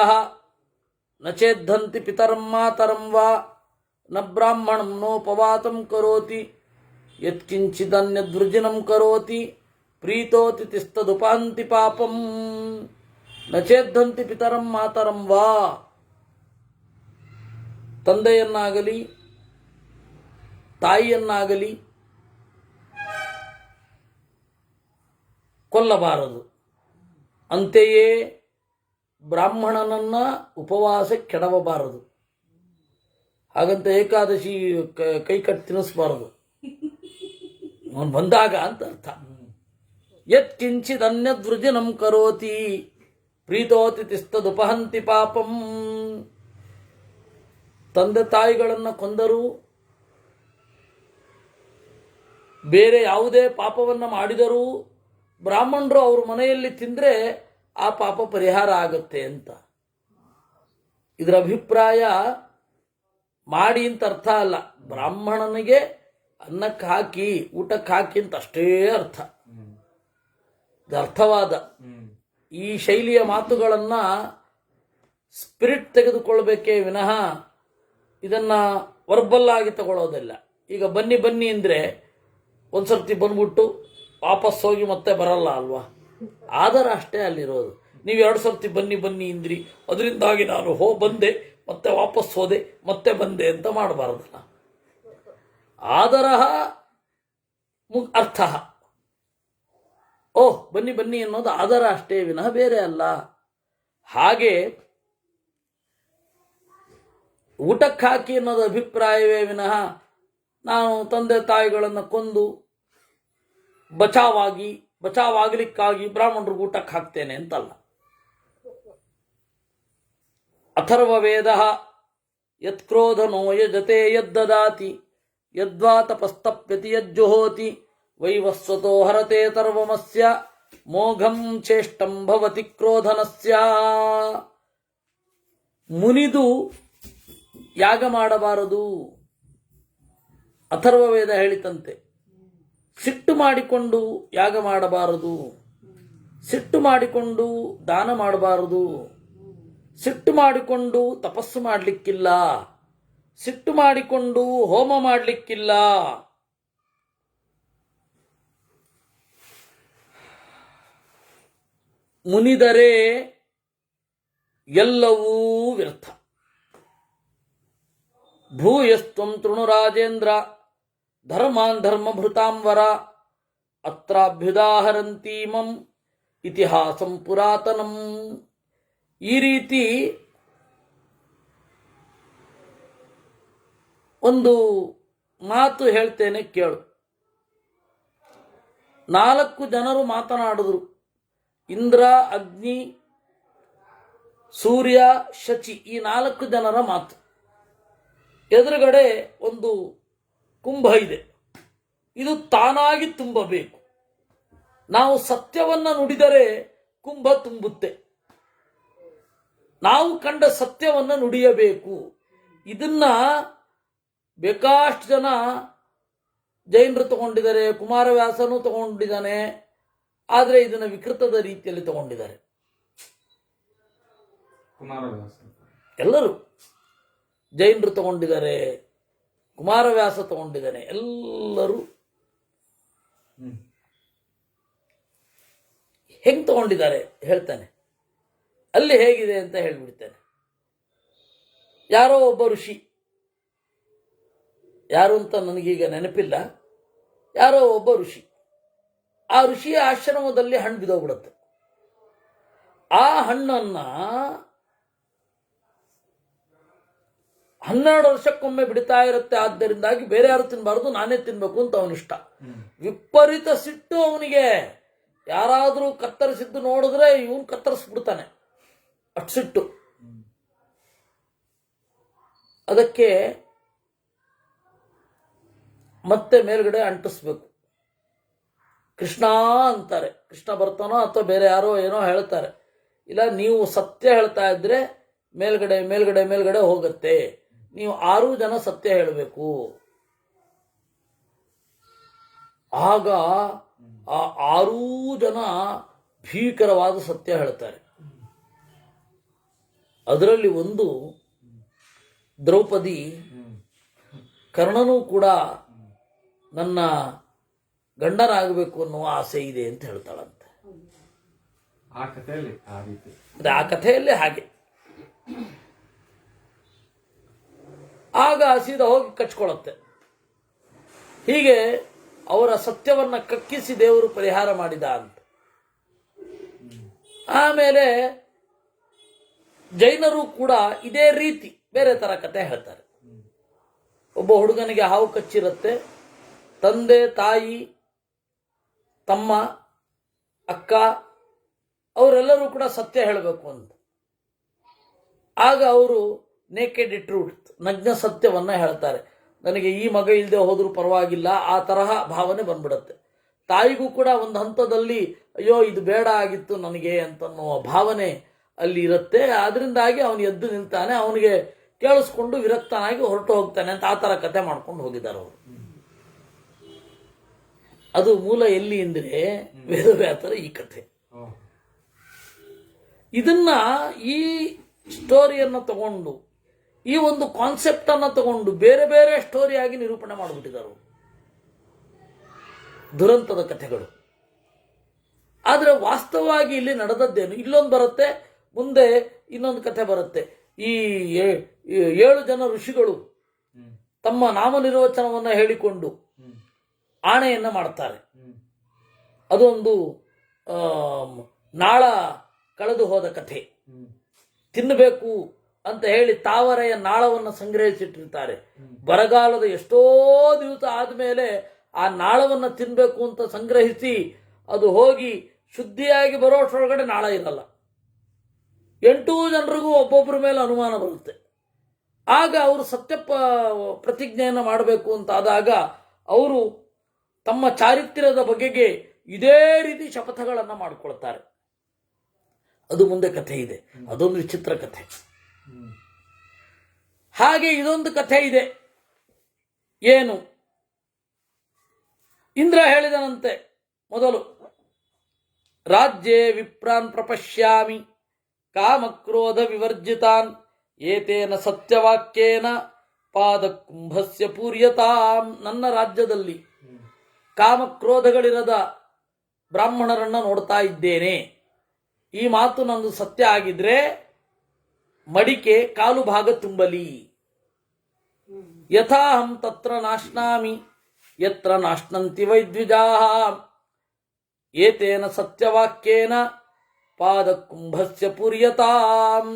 ನ ಚೇದ್ದಂತಿ ಪಿತರಂ ಮಾತರಂ ವಾ ನ ಬ್ರಾಹ್ಮಣಂ ನೋಪವಾತಂ ಕರೋತಿ ಯತ್ಕಿಂಚಿದನ್ಯದ್ವೃಜಿನಂ ಕರೋತಿ ಪ್ರೀತೋತಿ ತಿಸ್ತದುಪಾಂತಿ ಪಾಪಂ. ನ ಚೇದ್ದಂತಿ ಪಿತರಂ ಮಾತರಂ ವಾ, ತಂದೆಯನ್ನಾಗಲಿ ತಾಯಿಯನ್ನಾಗಲಿ ಕೊಲ್ಲಬಾರದು. ಅಂತೆಯೇ ಬ್ರಾಹ್ಮಣನನ್ನ ಉಪವಾಸ ಕೆಡವಬಾರದು. ಹಾಗಂತ ಏಕಾದಶಿ ಕೈ ಕಟ್ಟಿ ತಿನ್ನಿಸ್ಬಾರದು, ಅವನು ಬಂದಾಗ ಅಂತ ಅರ್ಥ. ಯತ್ ಕಿಂಚಿತ್ ಅನ್ಯದ್ವೃಜನಂ ಕರೋತಿ ಪ್ರೀತೋತಿ ತಿಸ್ತದುಪಹಂತಿ ಪಾಪಂ. ತಂದೆ ತಾಯಿಗಳನ್ನು ಕೊಂದರೂ ಬೇರೆ ಯಾವುದೇ ಪಾಪವನ್ನು ಮಾಡಿದರೂ ಬ್ರಾಹ್ಮಣರು ಅವ್ರ ಮನೆಯಲ್ಲಿ ತಿಂದರೆ ಆ ಪಾಪ ಪರಿಹಾರ ಆಗುತ್ತೆ ಅಂತ. ಇದರ ಅಭಿಪ್ರಾಯ ಮಾಡಿ ಅಂತ ಅರ್ಥ ಅಲ್ಲ, ಬ್ರಾಹ್ಮಣನಿಗೆ ಅನ್ನಕ್ಕೆ ಹಾಕಿ ಊಟಕ್ಕೆ ಹಾಕಿ ಅಂತ ಅಷ್ಟೇ ಅರ್ಥ. ಇದು ಅರ್ಥವಾದ. ಈ ಶೈಲಿಯ ಮಾತುಗಳನ್ನು ಸ್ಪಿರಿಟ್ ತೆಗೆದುಕೊಳ್ಬೇಕೇ ವಿನಃ ಇದನ್ನ ವರ್ಬಲ್ ಆಗಿ ತಗೊಳ್ಳೋದಿಲ್ಲ. ಈಗ ಬನ್ನಿ ಬನ್ನಿ ಅಂದರೆ ಒಂದ್ಸರ್ತಿ ಬಂದ್ಬಿಟ್ಟು ವಾಪಸ್ ಹೋಗಿ ಮತ್ತೆ ಬರಲ್ಲ ಅಲ್ವಾ, ಆದರ ಅಷ್ಟೇ ಅಲ್ಲಿರೋದು. ನೀವು 2 ಸರ್ತಿ ಬನ್ನಿ ಬನ್ನಿ ಇಂದ್ರಿ, ಅದರಿಂದಾಗಿ ನಾನು ಬಂದೆ ಮತ್ತೆ ವಾಪಸ್ ಹೋದೆ ಮತ್ತೆ ಬಂದೆ ಅಂತ ಮಾಡಬಾರದಲ್ಲ. ಆದರ ಅರ್ಥ ಓಹ್ ಬನ್ನಿ ಬನ್ನಿ ಅನ್ನೋದು ಆದರ ಅಷ್ಟೇ ವಿನಃ ಬೇರೆ ಅಲ್ಲ. ಹಾಗೆ ಊಟಕ್ಕೆ ಹಾಕಿ ಅನ್ನೋದು ಅಭಿಪ್ರಾಯವೇ ವಿನಃ ನಾನು ತಂದೆ ತಾಯಿಗಳನ್ನು ಕೊಂದು ಬಚಾವಾಗಲಿಕ್ಕಾಗಿ ಬ್ರಾಹ್ಮಣರಿಗೆ ಊಟಕ್ಕೆ ಹಾಕ್ತೇನೆ ಅಂತಲ್ಲ. ಅಥರ್ವವೇದ ಯತ್ಕ್ರೋಧನೋ ಯಜತೆ ಯದ್ದದಾತಿ ಯದ್ವಾ ತಪಸ್ತಪ್ಯತಿ ಯಜ್ಜುಹೋತಿ ವೈವಸ್ವತೋ ಹರತೆ ತರ್ವಮಸ್ಯ ಮೋಘಂ ಚೇಷ್ಟಂ ಭವತಿ ಕ್ರೋಧನಸ್ಯ. ಮುನಿದು ಯಾಗ ಮಾಡಬಾರದು, ಅಥರ್ವವೇದ ಹೇಳಿತಂತೆ. ಸಿಟ್ಟು ಮಾಡಿಕೊಂಡು ಯಾಗ ಮಾಡಬಾರದು, ಸಿಟ್ಟು ಮಾಡಿಕೊಂಡು ದಾನ ಮಾಡಬಾರದು, ಸಿಟ್ಟು ಮಾಡಿಕೊಂಡು ತಪಸ್ಸು ಮಾಡಲಿಕ್ಕಿಲ್ಲ, ಸಿಟ್ಟು ಮಾಡಿಕೊಂಡು ಹೋಮ ಮಾಡಲಿಕ್ಕಿಲ್ಲ. ಮುನಿದರೆ ಎಲ್ಲವೂ ವ್ಯರ್ಥ. ಭೂಯಸ್ತ್ವಂ ತೃಣುರಾಜೇಂದ್ರ ಧರ್ಮಾನ್ ಧರ್ಮಭೃತಾಂವರ ಅತ್ರಾಭ್ಯುದಾಹರಂತೀಮಂ ಇತಿಹಾಸಂ ಪುರಾತನಂ. ಈ ರೀತಿ ಒಂದು ಮಾತು ಹೇಳ್ತೇನೆ ಕೇಳು. 4 ಜನರು ಮಾತನಾಡಿದ್ರು, ಇಂದ್ರ, ಅಗ್ನಿ, ಸೂರ್ಯ, ಶಚಿ. ಈ 4 ಜನರ ಮಾತು. ಎದುರುಗಡೆ ಒಂದು ಕುಂಭ ಇದೆ, ಇದು ತಾನಾಗಿ ತುಂಬಬೇಕು. ನಾವು ಸತ್ಯವನ್ನು ನುಡಿದರೆ ಕುಂಭ ತುಂಬುತ್ತೆ. ನಾವು ಕಂಡ ಸತ್ಯವನ್ನು ನುಡಿಯಬೇಕು. ಇದನ್ನ ಬೇಕಾಷ್ಟು ಜನ ಜೈನರು ತಗೊಂಡಿದ್ದಾರೆ, ಕುಮಾರವ್ಯಾಸನೂ ತಗೊಂಡಿದ್ದಾನೆ. ಆದರೆ ಇದನ್ನು ವಿಕೃತದ ರೀತಿಯಲ್ಲಿ ತಗೊಂಡಿದ್ದಾರೆ ಎಲ್ಲರೂ. ಜೈನರು ತಗೊಂಡಿದ್ದಾರೆ, ಕುಮಾರವ್ಯಾಸ ತಗೊಂಡಿದ್ದಾನೆ, ಎಲ್ಲರೂ. ಹೆಂಗೆ ತಗೊಂಡಿದ್ದಾರೆ ಹೇಳ್ತಾನೆ. ಅಲ್ಲಿ ಹೇಗಿದೆ ಅಂತ ಹೇಳ್ಬಿಡ್ತೇನೆ. ಯಾರೋ ಒಬ್ಬ ಋಷಿ, ಯಾರು ಅಂತ ನನಗೀಗ ನೆನಪಿಲ್ಲ, ಯಾರೋ ಒಬ್ಬ ಋಷಿ, ಆ ಋಷಿಯ ಆಶ್ರಮದಲ್ಲಿ ಹಣ್ಣು ಬಿದ್ದೋಗ್ಬಿಡುತ್ತೆ. ಆ ಹಣ್ಣನ್ನ 12 ವರ್ಷಕ್ಕೊಮ್ಮೆ ಬಿಡ್ತಾ ಇರುತ್ತೆ. ಆದ್ದರಿಂದಾಗಿ ಬೇರೆ ಯಾರು ತಿನ್ಬಾರ್ದು, ನಾನೇ ತಿನ್ಬೇಕು ಅಂತ ಅವನಿಷ್ಟ. ವಿಪರೀತ ಸಿಟ್ಟು ಅವನಿಗೆ. ಯಾರಾದರೂ ಕತ್ತರಿಸಿದ್ದು ನೋಡಿದ್ರೆ ಇವನು ಕತ್ತರಿಸ್ಬಿಡ್ತಾನೆ, ಅಷ್ಟು ಸಿಟ್ಟು. ಅದಕ್ಕೆ ಮತ್ತೆ ಮೇಲ್ಗಡೆ ಅಂಟಿಸ್ಬೇಕು. ಕೃಷ್ಣ ಅಂತಾರೆ. ಕೃಷ್ಣ ಬರ್ತಾನೋ ಅಥವಾ ಬೇರೆ ಯಾರೋ ಏನೋ ಹೇಳ್ತಾರೆ. ಇಲ್ಲ, ನೀವು ಸತ್ಯ ಹೇಳ್ತಾ ಇದ್ರೆ ಮೇಲ್ಗಡೆ ಮೇಲ್ಗಡೆ ಮೇಲ್ಗಡೆ ಹೋಗುತ್ತೆ. ನೀವು 6 ಜನ ಸತ್ಯ ಹೇಳಬೇಕು. ಆಗ ಆ 6 ಜನ ಭೀಕರವಾದ ಸತ್ಯ ಹೇಳ್ತಾರೆ. ಅದರಲ್ಲಿ ಒಂದು ದ್ರೌಪದಿ, ಕರ್ಣನೂ ಕೂಡ ನನ್ನ ಗಂಡನಾಗಬೇಕು ಅನ್ನುವ ಆಸೆ ಇದೆ ಅಂತ ಹೇಳ್ತಾಳಂತೆ. ಆ ಕಥೆಯಲ್ಲಿ ಆ ರೀತಿ, ಆ ಕಥೆಯಲ್ಲೇ ಹಾಗೆ. ಆಗ ಸೀದಾ ಹೋಗಿ ಕಚ್ಕೊಳ್ಳುತ್ತೆ. ಹೀಗೆ ಅವರ ಸತ್ಯವನ್ನ ಕಕ್ಕಿಸಿ ದೇವರು ಪರಿಹಾರ ಮಾಡಿದ ಅಂತ. ಆಮೇಲೆ ಜೈನರು ಕೂಡ ಇದೇ ರೀತಿ ಬೇರೆ ತರ ಕತೆ ಹೇಳ್ತಾರೆ. ಒಬ್ಬ ಹುಡುಗನಿಗೆ ಹಾವು ಕಚ್ಚಿರುತ್ತೆ. ತಂದೆ, ತಾಯಿ, ತಮ್ಮ, ಅಕ್ಕ ಅವರೆಲ್ಲರೂ ಕೂಡ ಸತ್ಯ ಹೇಳಬೇಕು ಅಂತ. ಆಗ ಅವರು ನೇಕೆಡ್ ಟ್ರೂತ್, ನಗ್ನ ಸತ್ಯವನ್ನ ಹೇಳ್ತಾರೆ. ನನಗೆ ಈ ಮಗ ಇಲ್ಲದೆ ಹೋದ್ರೂ ಪರವಾಗಿಲ್ಲ, ಆ ತರಹ ಭಾವನೆ ಬಂದ್ಬಿಡುತ್ತೆ. ತಾಯಿಗೂ ಕೂಡ ಒಂದು ಹಂತದಲ್ಲಿ ಅಯ್ಯೋ ಇದು ಬೇಡ ಆಗಿತ್ತು ನನಗೆ ಅಂತನ್ನುವ ಭಾವನೆ ಅಲ್ಲಿ ಇರುತ್ತೆ. ಆದ್ರಿಂದಾಗಿ ಅವನು ಎದ್ದು ನಿಲ್ತಾನೆ, ಅವನಿಗೆ ಕೇಳಿಸ್ಕೊಂಡು ವಿರಕ್ತನಾಗಿ ಹೊರಟು ಹೋಗ್ತಾನೆ ಅಂತ ಆ ತರ ಕತೆ ಮಾಡ್ಕೊಂಡು ಹೋಗಿದ್ದಾರೆ ಅವರು. ಅದು ಮೂಲ ಎಲ್ಲಿ ಅಂದ್ರೆ ವೇದವ್ಯಾಸರ ಈ ಕಥೆ. ಇದನ್ನ, ಈ ಸ್ಟೋರಿಯನ್ನು ತಗೊಂಡು, ಈ ಒಂದು ಕಾನ್ಸೆಪ್ಟ್ ಅನ್ನ ತಗೊಂಡು ಬೇರೆ ಬೇರೆ ಸ್ಟೋರಿಯಾಗಿ ನಿರೂಪಣೆ ಮಾಡಿಬಿಟ್ಟಿದ್ದಾರೆ ದುರಂತದ ಕಥೆಗಳು. ಆದ್ರೆ ವಾಸ್ತವವಾಗಿ ಇಲ್ಲಿ ನಡೆದದ್ದೇನು, ಇಲ್ಲೊಂದು ಬರುತ್ತೆ, ಮುಂದೆ ಇನ್ನೊಂದು ಕಥೆ ಬರುತ್ತೆ. ಈ 7 ಜನ ಋಷಿಗಳು ತಮ್ಮ ನಾಮನಿರ್ವಚನವನ್ನ ಹೇಳಿಕೊಂಡು ಆಣೆಯನ್ನ ಮಾಡ್ತಾರೆ. ಅದೊಂದು ನಾಳ ಕಳೆದು ಹೋದ ಕಥೆ. ತಿನ್ನಬೇಕು ಅಂತ ಹೇಳಿ ತಾವರೆಯ ನಾಳವನ್ನು ಸಂಗ್ರಹಿಸಿಟ್ಟಿರ್ತಾರೆ. ಬರಗಾಲದ ಎಷ್ಟೋ ದಿವಸ ಆದ್ಮೇಲೆ ಆ ನಾಳವನ್ನು ತಿನ್ಬೇಕು ಅಂತ ಸಂಗ್ರಹಿಸಿ ಅದು ಹೋಗಿ ಶುದ್ಧಿಯಾಗಿ ಬರೋಷ್ಟರೊಳಗಡೆ ನಾಳ ಇರಲ್ಲ. 8 ಜನರಿಗೂ ಒಬ್ಬೊಬ್ಬರ ಮೇಲೆ ಅನುಮಾನ ಬರುತ್ತೆ. ಆಗ ಅವರು ಸತ್ಯ ಪ್ರತಿಜ್ಞೆಯನ್ನು ಮಾಡಬೇಕು ಅಂತ ಆದಾಗ ಅವರು ತಮ್ಮ ಚಾರಿತ್ರ್ಯದ ಬಗೆಗೆ ಇದೇ ರೀತಿ ಶಪಥಗಳನ್ನು ಮಾಡಿಕೊಳ್ತಾರೆ. ಅದು ಮುಂದೆ ಕಥೆ ಇದೆ. ಅದೊಂದು ವಿಚಿತ್ರ ಕಥೆ. ಹಾಗೆ ಇದೊಂದು ಕಥೆ ಇದೆ. ಏನು? ಇಂದ್ರ ಹೇಳಿದನಂತೆ ಮೊದಲು, ರಾಜ್ಯೇ ವಿಪ್ರಾನ್ ಪ್ರಪಶ್ಯಾಮಿ ಕಾಮಕ್ರೋಧ ವಿವರ್ಜಿತಾನ್ ಏತೇನ ಸತ್ಯವಾಕ್ಯೇನ ಪಾದಕುಂಭಸ್ಯ ಪೂರ್ಯತಾಂ. ನನ್ನ ರಾಜ್ಯದಲ್ಲಿ ಕಾಮಕ್ರೋಧಗಳಿರದ ಬ್ರಾಹ್ಮಣರನ್ನ ನೋಡ್ತಾ ಇದ್ದೇನೆ. ಈ ಮಾತು ನಂದು ಸತ್ಯ ಆಗಿದ್ರೆ ಮಡಿಕೆ ಕಾಲು ಭಾಗ ತುಂಬಲಿ. ಯಥಾಹಂ ತತ್ರ ನಾಶ್ನಾಮಿ ಯತ್ರ ನಾಶ್ನಂತಿ ವೈದ್ವಿಜಾಃ ಏತೇನ ಸತ್ಯವಾಕ್ಯೇನ ಪಾದಕುಂಭಸ್ಯ ಪೂರ್ಯತಾಂ.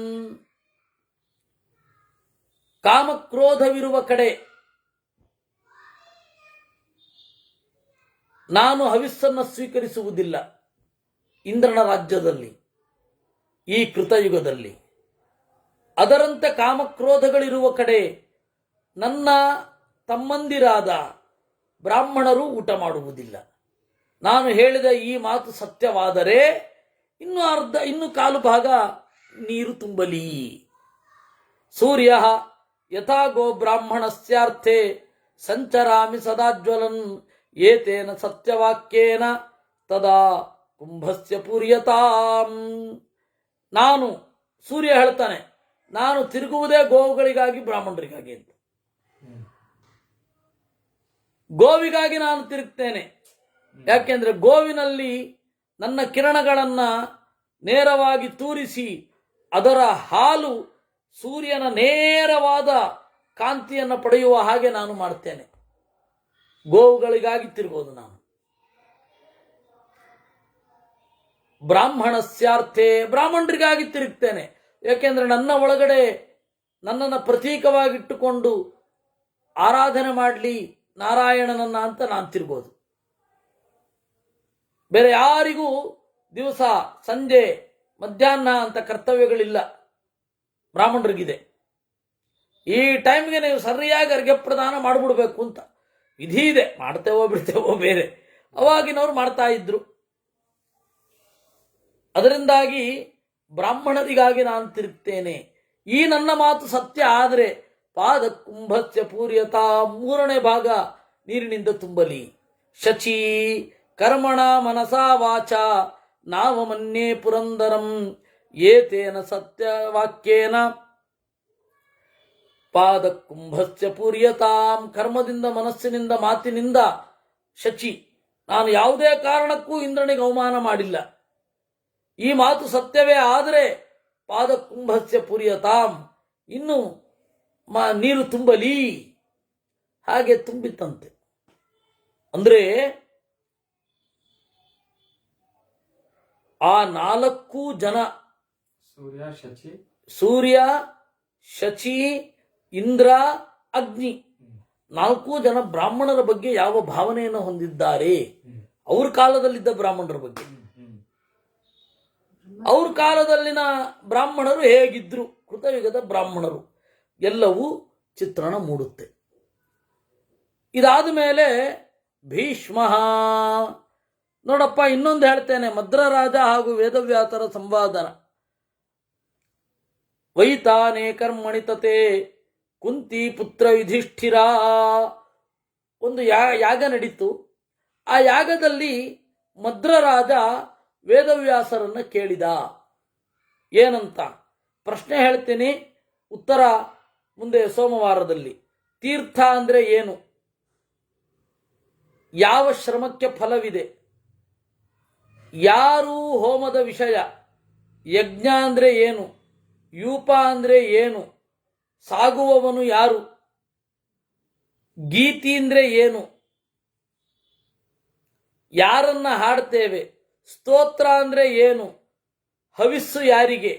ಕಾಮಕ್ರೋಧವಿರುವ ಕಡೆ ನಾನು ಹವಿಸ್ಸನ್ನು ಸ್ವೀಕರಿಸುವುದಿಲ್ಲ. ಇಂದ್ರನ ರಾಜ್ಯದಲ್ಲಿ, ಈ ಕೃತಯುಗದಲ್ಲಿ ಅದರಂತೆ ಕಾಮಕ್ರೋಧಗಳಿರುವ ಕಡೆ ನನ್ನ ತಮ್ಮಂದಿರಾದ ಬ್ರಾಹ್ಮಣರು ಊಟ ಮಾಡುವುದಿಲ್ಲ. ನಾನು ಹೇಳಿದ ಈ ಮಾತು ಸತ್ಯವಾದರೆ ಇನ್ನು ಕಾಲು ಭಾಗ ನೀರು ತುಂಬಲಿ. ಸೂರ್ಯ ಯಥಾ ಗೋ ಬ್ರಾಹ್ಮಣಸ್ಯಾರ್ಥೆ ಸಂಚರಾಮಿ ಸದಾಜ್ವಲನ್ ಏತೇನ ಸತ್ಯವಾಕ್ಯೇನ ತದಾ ಕುಂಭಸ್ಯ ಪೂರ್ಯತಾಂ. ನಾನು, ಸೂರ್ಯ ಹೇಳ್ತಾನೆ, ನಾನು ತಿರುಗುವುದೇ ಗೋವುಗಳಿಗಾಗಿ ಬ್ರಾಹ್ಮಣರಿಗಾಗಿ ಅಂತ. ಗೋವಿಗಾಗಿ ನಾನು ತಿರುಗ್ತೇನೆ. ಯಾಕೆಂದ್ರೆ ಗೋವಿನಲ್ಲಿ ನನ್ನ ಕಿರಣಗಳನ್ನು ನೇರವಾಗಿ ತೂರಿಸಿ ಅದರ ಹಾಲು ಸೂರ್ಯನ ನೇರವಾದ ಕಾಂತಿಯನ್ನು ಪಡೆಯುವ ಹಾಗೆ ನಾನು ಮಾಡ್ತೇನೆ. ಗೋವುಗಳಿಗಾಗಿ ತಿರುಗೋದು ನಾನು. ಬ್ರಾಹ್ಮಣಸ್ಯಾರ್ಥೆ, ಬ್ರಾಹ್ಮಣರಿಗಾಗಿ ತಿರುಗ್ತೇನೆ. ಯಾಕೆಂದ್ರೆ ನನ್ನ ಒಳಗಡೆ ನನ್ನನ್ನು ಪ್ರತೀಕವಾಗಿಟ್ಟುಕೊಂಡು ಆರಾಧನೆ ಮಾಡಲಿ ನಾರಾಯಣನನ್ನ ಅಂತ ನಾನು ತಿರುಗೋದು. ಬೇರೆ ಯಾರಿಗೂ ದಿವಸ ಸಂಜೆ ಮಧ್ಯಾಹ್ನ ಅಂತ ಕರ್ತವ್ಯಗಳಿಲ್ಲ, ಬ್ರಾಹ್ಮಣರಿಗಿದೆ. ಈ ಟೈಮ್ಗೆ ನೀವು ಸರಿಯಾಗಿ ಅರ್ಘ್ಯ ಪ್ರದಾನ ಮಾಡಿಬಿಡ್ಬೇಕು ಅಂತ ವಿಧಿ ಇದೆ. ಮಾಡ್ತೇವೋ ಬಿಡ್ತೇವೋ ಬೇರೆ, ಅವಾಗಿನವ್ರು ಮಾಡ್ತಾ ಇದ್ರು. ಅದರಿಂದಾಗಿ ಬ್ರಾಹ್ಮಣರಿಗಾಗಿ ನಾನು ತಿರುಗ್ತೇನೆ. ಈ ನನ್ನ ಮಾತು ಸತ್ಯ ಆದರೆ ಪಾದ ಕುಂಭಸ್ಯ ಪೂರ್ಯತಾ, 3ನೇ ಭಾಗ ನೀರಿನಿಂದ ತುಂಬಲಿ. ಶಚಿ ಕರ್ಮಣ ಮನಸಾ ವಾಚ ನಾವ ಮನ್ಯೇ ಪುರಂದರಂ ಏತೇನ ಸತ್ಯವಾಕ್ಯೇನ ಪಾದ ಕುಂಭಸ್ಯ ಪೂರ್ಯತಾಂ. ಕರ್ಮದಿಂದ, ಮನಸ್ಸಿನಿಂದ, ಮಾತಿನಿಂದ ಶಚಿ, ನಾನು ಯಾವುದೇ ಕಾರಣಕ್ಕೂ ಇಂದ್ರನಿಗೆ ಅವಮಾನ ಮಾಡಿಲ್ಲ. ಈ ಮಾತು ಸತ್ಯವೇ ಆದರೆ ಪಾದ ಕುಂಭಸ್ಯ ಪೂರ್ಯತಾಂ, ಇನ್ನು ನೀರು ತುಂಬಲಿ. ಹಾಗೆ ತುಂಬಿತಂತೆ. ಅಂದ್ರೆ ಆ 4 ಜನ, ಸೂರ್ಯ, ಶಚಿ, ಇಂದ್ರ, ಅಗ್ನಿ, 4 ಜನ ಬ್ರಾಹ್ಮಣರ ಬಗ್ಗೆ ಯಾವ ಭಾವನೆಯನ್ನು ಹೊಂದಿದ್ದಾರೆ, ಅವ್ರ ಕಾಲದಲ್ಲಿದ್ದ ಬ್ರಾಹ್ಮಣರ ಬಗ್ಗೆ, ಅವ್ರ ಕಾಲದಲ್ಲಿನ ಬ್ರಾಹ್ಮಣರು ಹೇಗಿದ್ರು, ಕೃತಯುಗದ ಬ್ರಾಹ್ಮಣರು, ಎಲ್ಲವೂ ಚಿತ್ರಣ ಮೂಡುತ್ತೆ. ಇದಾದ ಮೇಲೆ ಭೀಷ್ಮ, ನೋಡಪ್ಪ ಇನ್ನೊಂದು ಹೇಳ್ತೇನೆ, ಮದ್ರರಾಜ ಹಾಗೂ ವೇದವ್ಯಾಸರ ಸಂವಾದನ. ವೈತಾನೆ ಕರ್ಮಣಿತತೆ ಕುಂತಿ ಪುತ್ರ ಯುಧಿಷ್ಠಿರ, ಒಂದು ಯಾಗ ನಡೀತು. ಆ ಯಾಗದಲ್ಲಿ ಮದ್ರರಾಜ ವೇದವ್ಯಾಸರನ್ನ ಕೇಳಿದ. ಏನಂತ ಪ್ರಶ್ನೆ ಹೇಳ್ತೀನಿ, ಉತ್ತರ ಮುಂದೆ ಸೋಮವಾರದಲ್ಲಿ. ತೀರ್ಥ ಅಂದ್ರೆ ಏನು, ಯಾವ ಶ್ರಮಕ್ಕೆ ಫಲವಿದೆ, ಯಾರು ಹೋಮದ ವಿಷಯ, ಯಜ್ಞ ಅಂದ್ರೆ ಏನು, ಯೂಪ ಅಂದ್ರೆ ಏನು, ಸಾಗುವವನು ಯಾರು, ಗೀತಿ ಅಂದ್ರೆ ಏನು, ಯಾರನ್ನ ಹಾಡ್ತೇವೆ, ಸ್ತೋತ್ರ ಅಂದ್ರೆ ಏನು, ಹವಿಸ್ಸು ಯಾರಿಗೆ,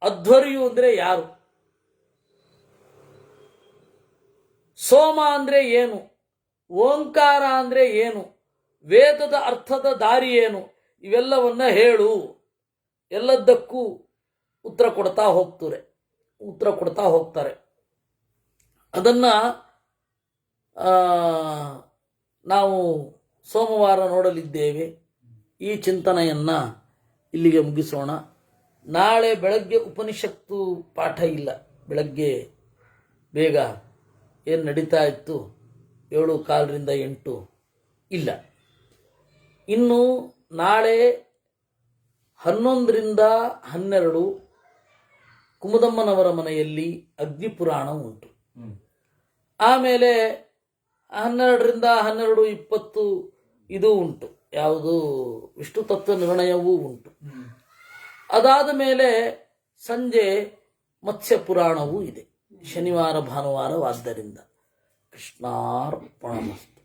ಅಧ್ವರ್ಯು ಅಂದ್ರೆ ಯಾರು, ಸೋಮ ಅಂದ್ರೆ ಏನು, ಓಂಕಾರ ಅಂದ್ರೆ ಏನು, ವೇದದ ಅರ್ಥದ ದಾರಿ ಏನು, ಇವೆಲ್ಲವನ್ನ ಹೇಳು. ಎಲ್ಲದಕ್ಕೂ ಉತ್ತರ ಕೊಡ್ತಾ ಹೋಗ್ತಾರೆ. ಅದನ್ನ ನಾವು ಸೋಮವಾರ ನೋಡಲಿದ್ದೇವೆ. ಈ ಚಿಂತನೆಯನ್ನ ಇಲ್ಲಿಗೆ ಮುಗಿಸೋಣ. ನಾಳೆ ಬೆಳಗ್ಗೆ ಉಪನಿಷತ್ತು ಪಾಠ ಇಲ್ಲ. ಬೆಳಗ್ಗೆ ಬೇಗ ಏನು ನಡೀತಾ ಇತ್ತು 7:15 8 ಇಲ್ಲ. ಇನ್ನು ನಾಳೆ 11 ರಿಂದ 12 ಕುಮುದಮ್ಮನವರ ಮನೆಯಲ್ಲಿ ಅಗ್ನಿಪುರಾಣ ಉಂಟು. ಆಮೇಲೆ 12 ರಿಂದ 12:20 ಇದು ಉಂಟು, ಯಾವುದು ವಿಷ್ಣು ತತ್ವ ನಿರ್ಣಯವೂ ಉಂಟು. ಅದಾದ ಮೇಲೆ ಸಂಜೆ ಮತ್ಸ್ಯ ಪುರಾಣವೂ ಇದೆ, ಶನಿವಾರ ಭಾನುವಾರವಾದ್ದರಿಂದ. ಕೃಷ್ಣಾರ್ಪಣಮಸ್ತು.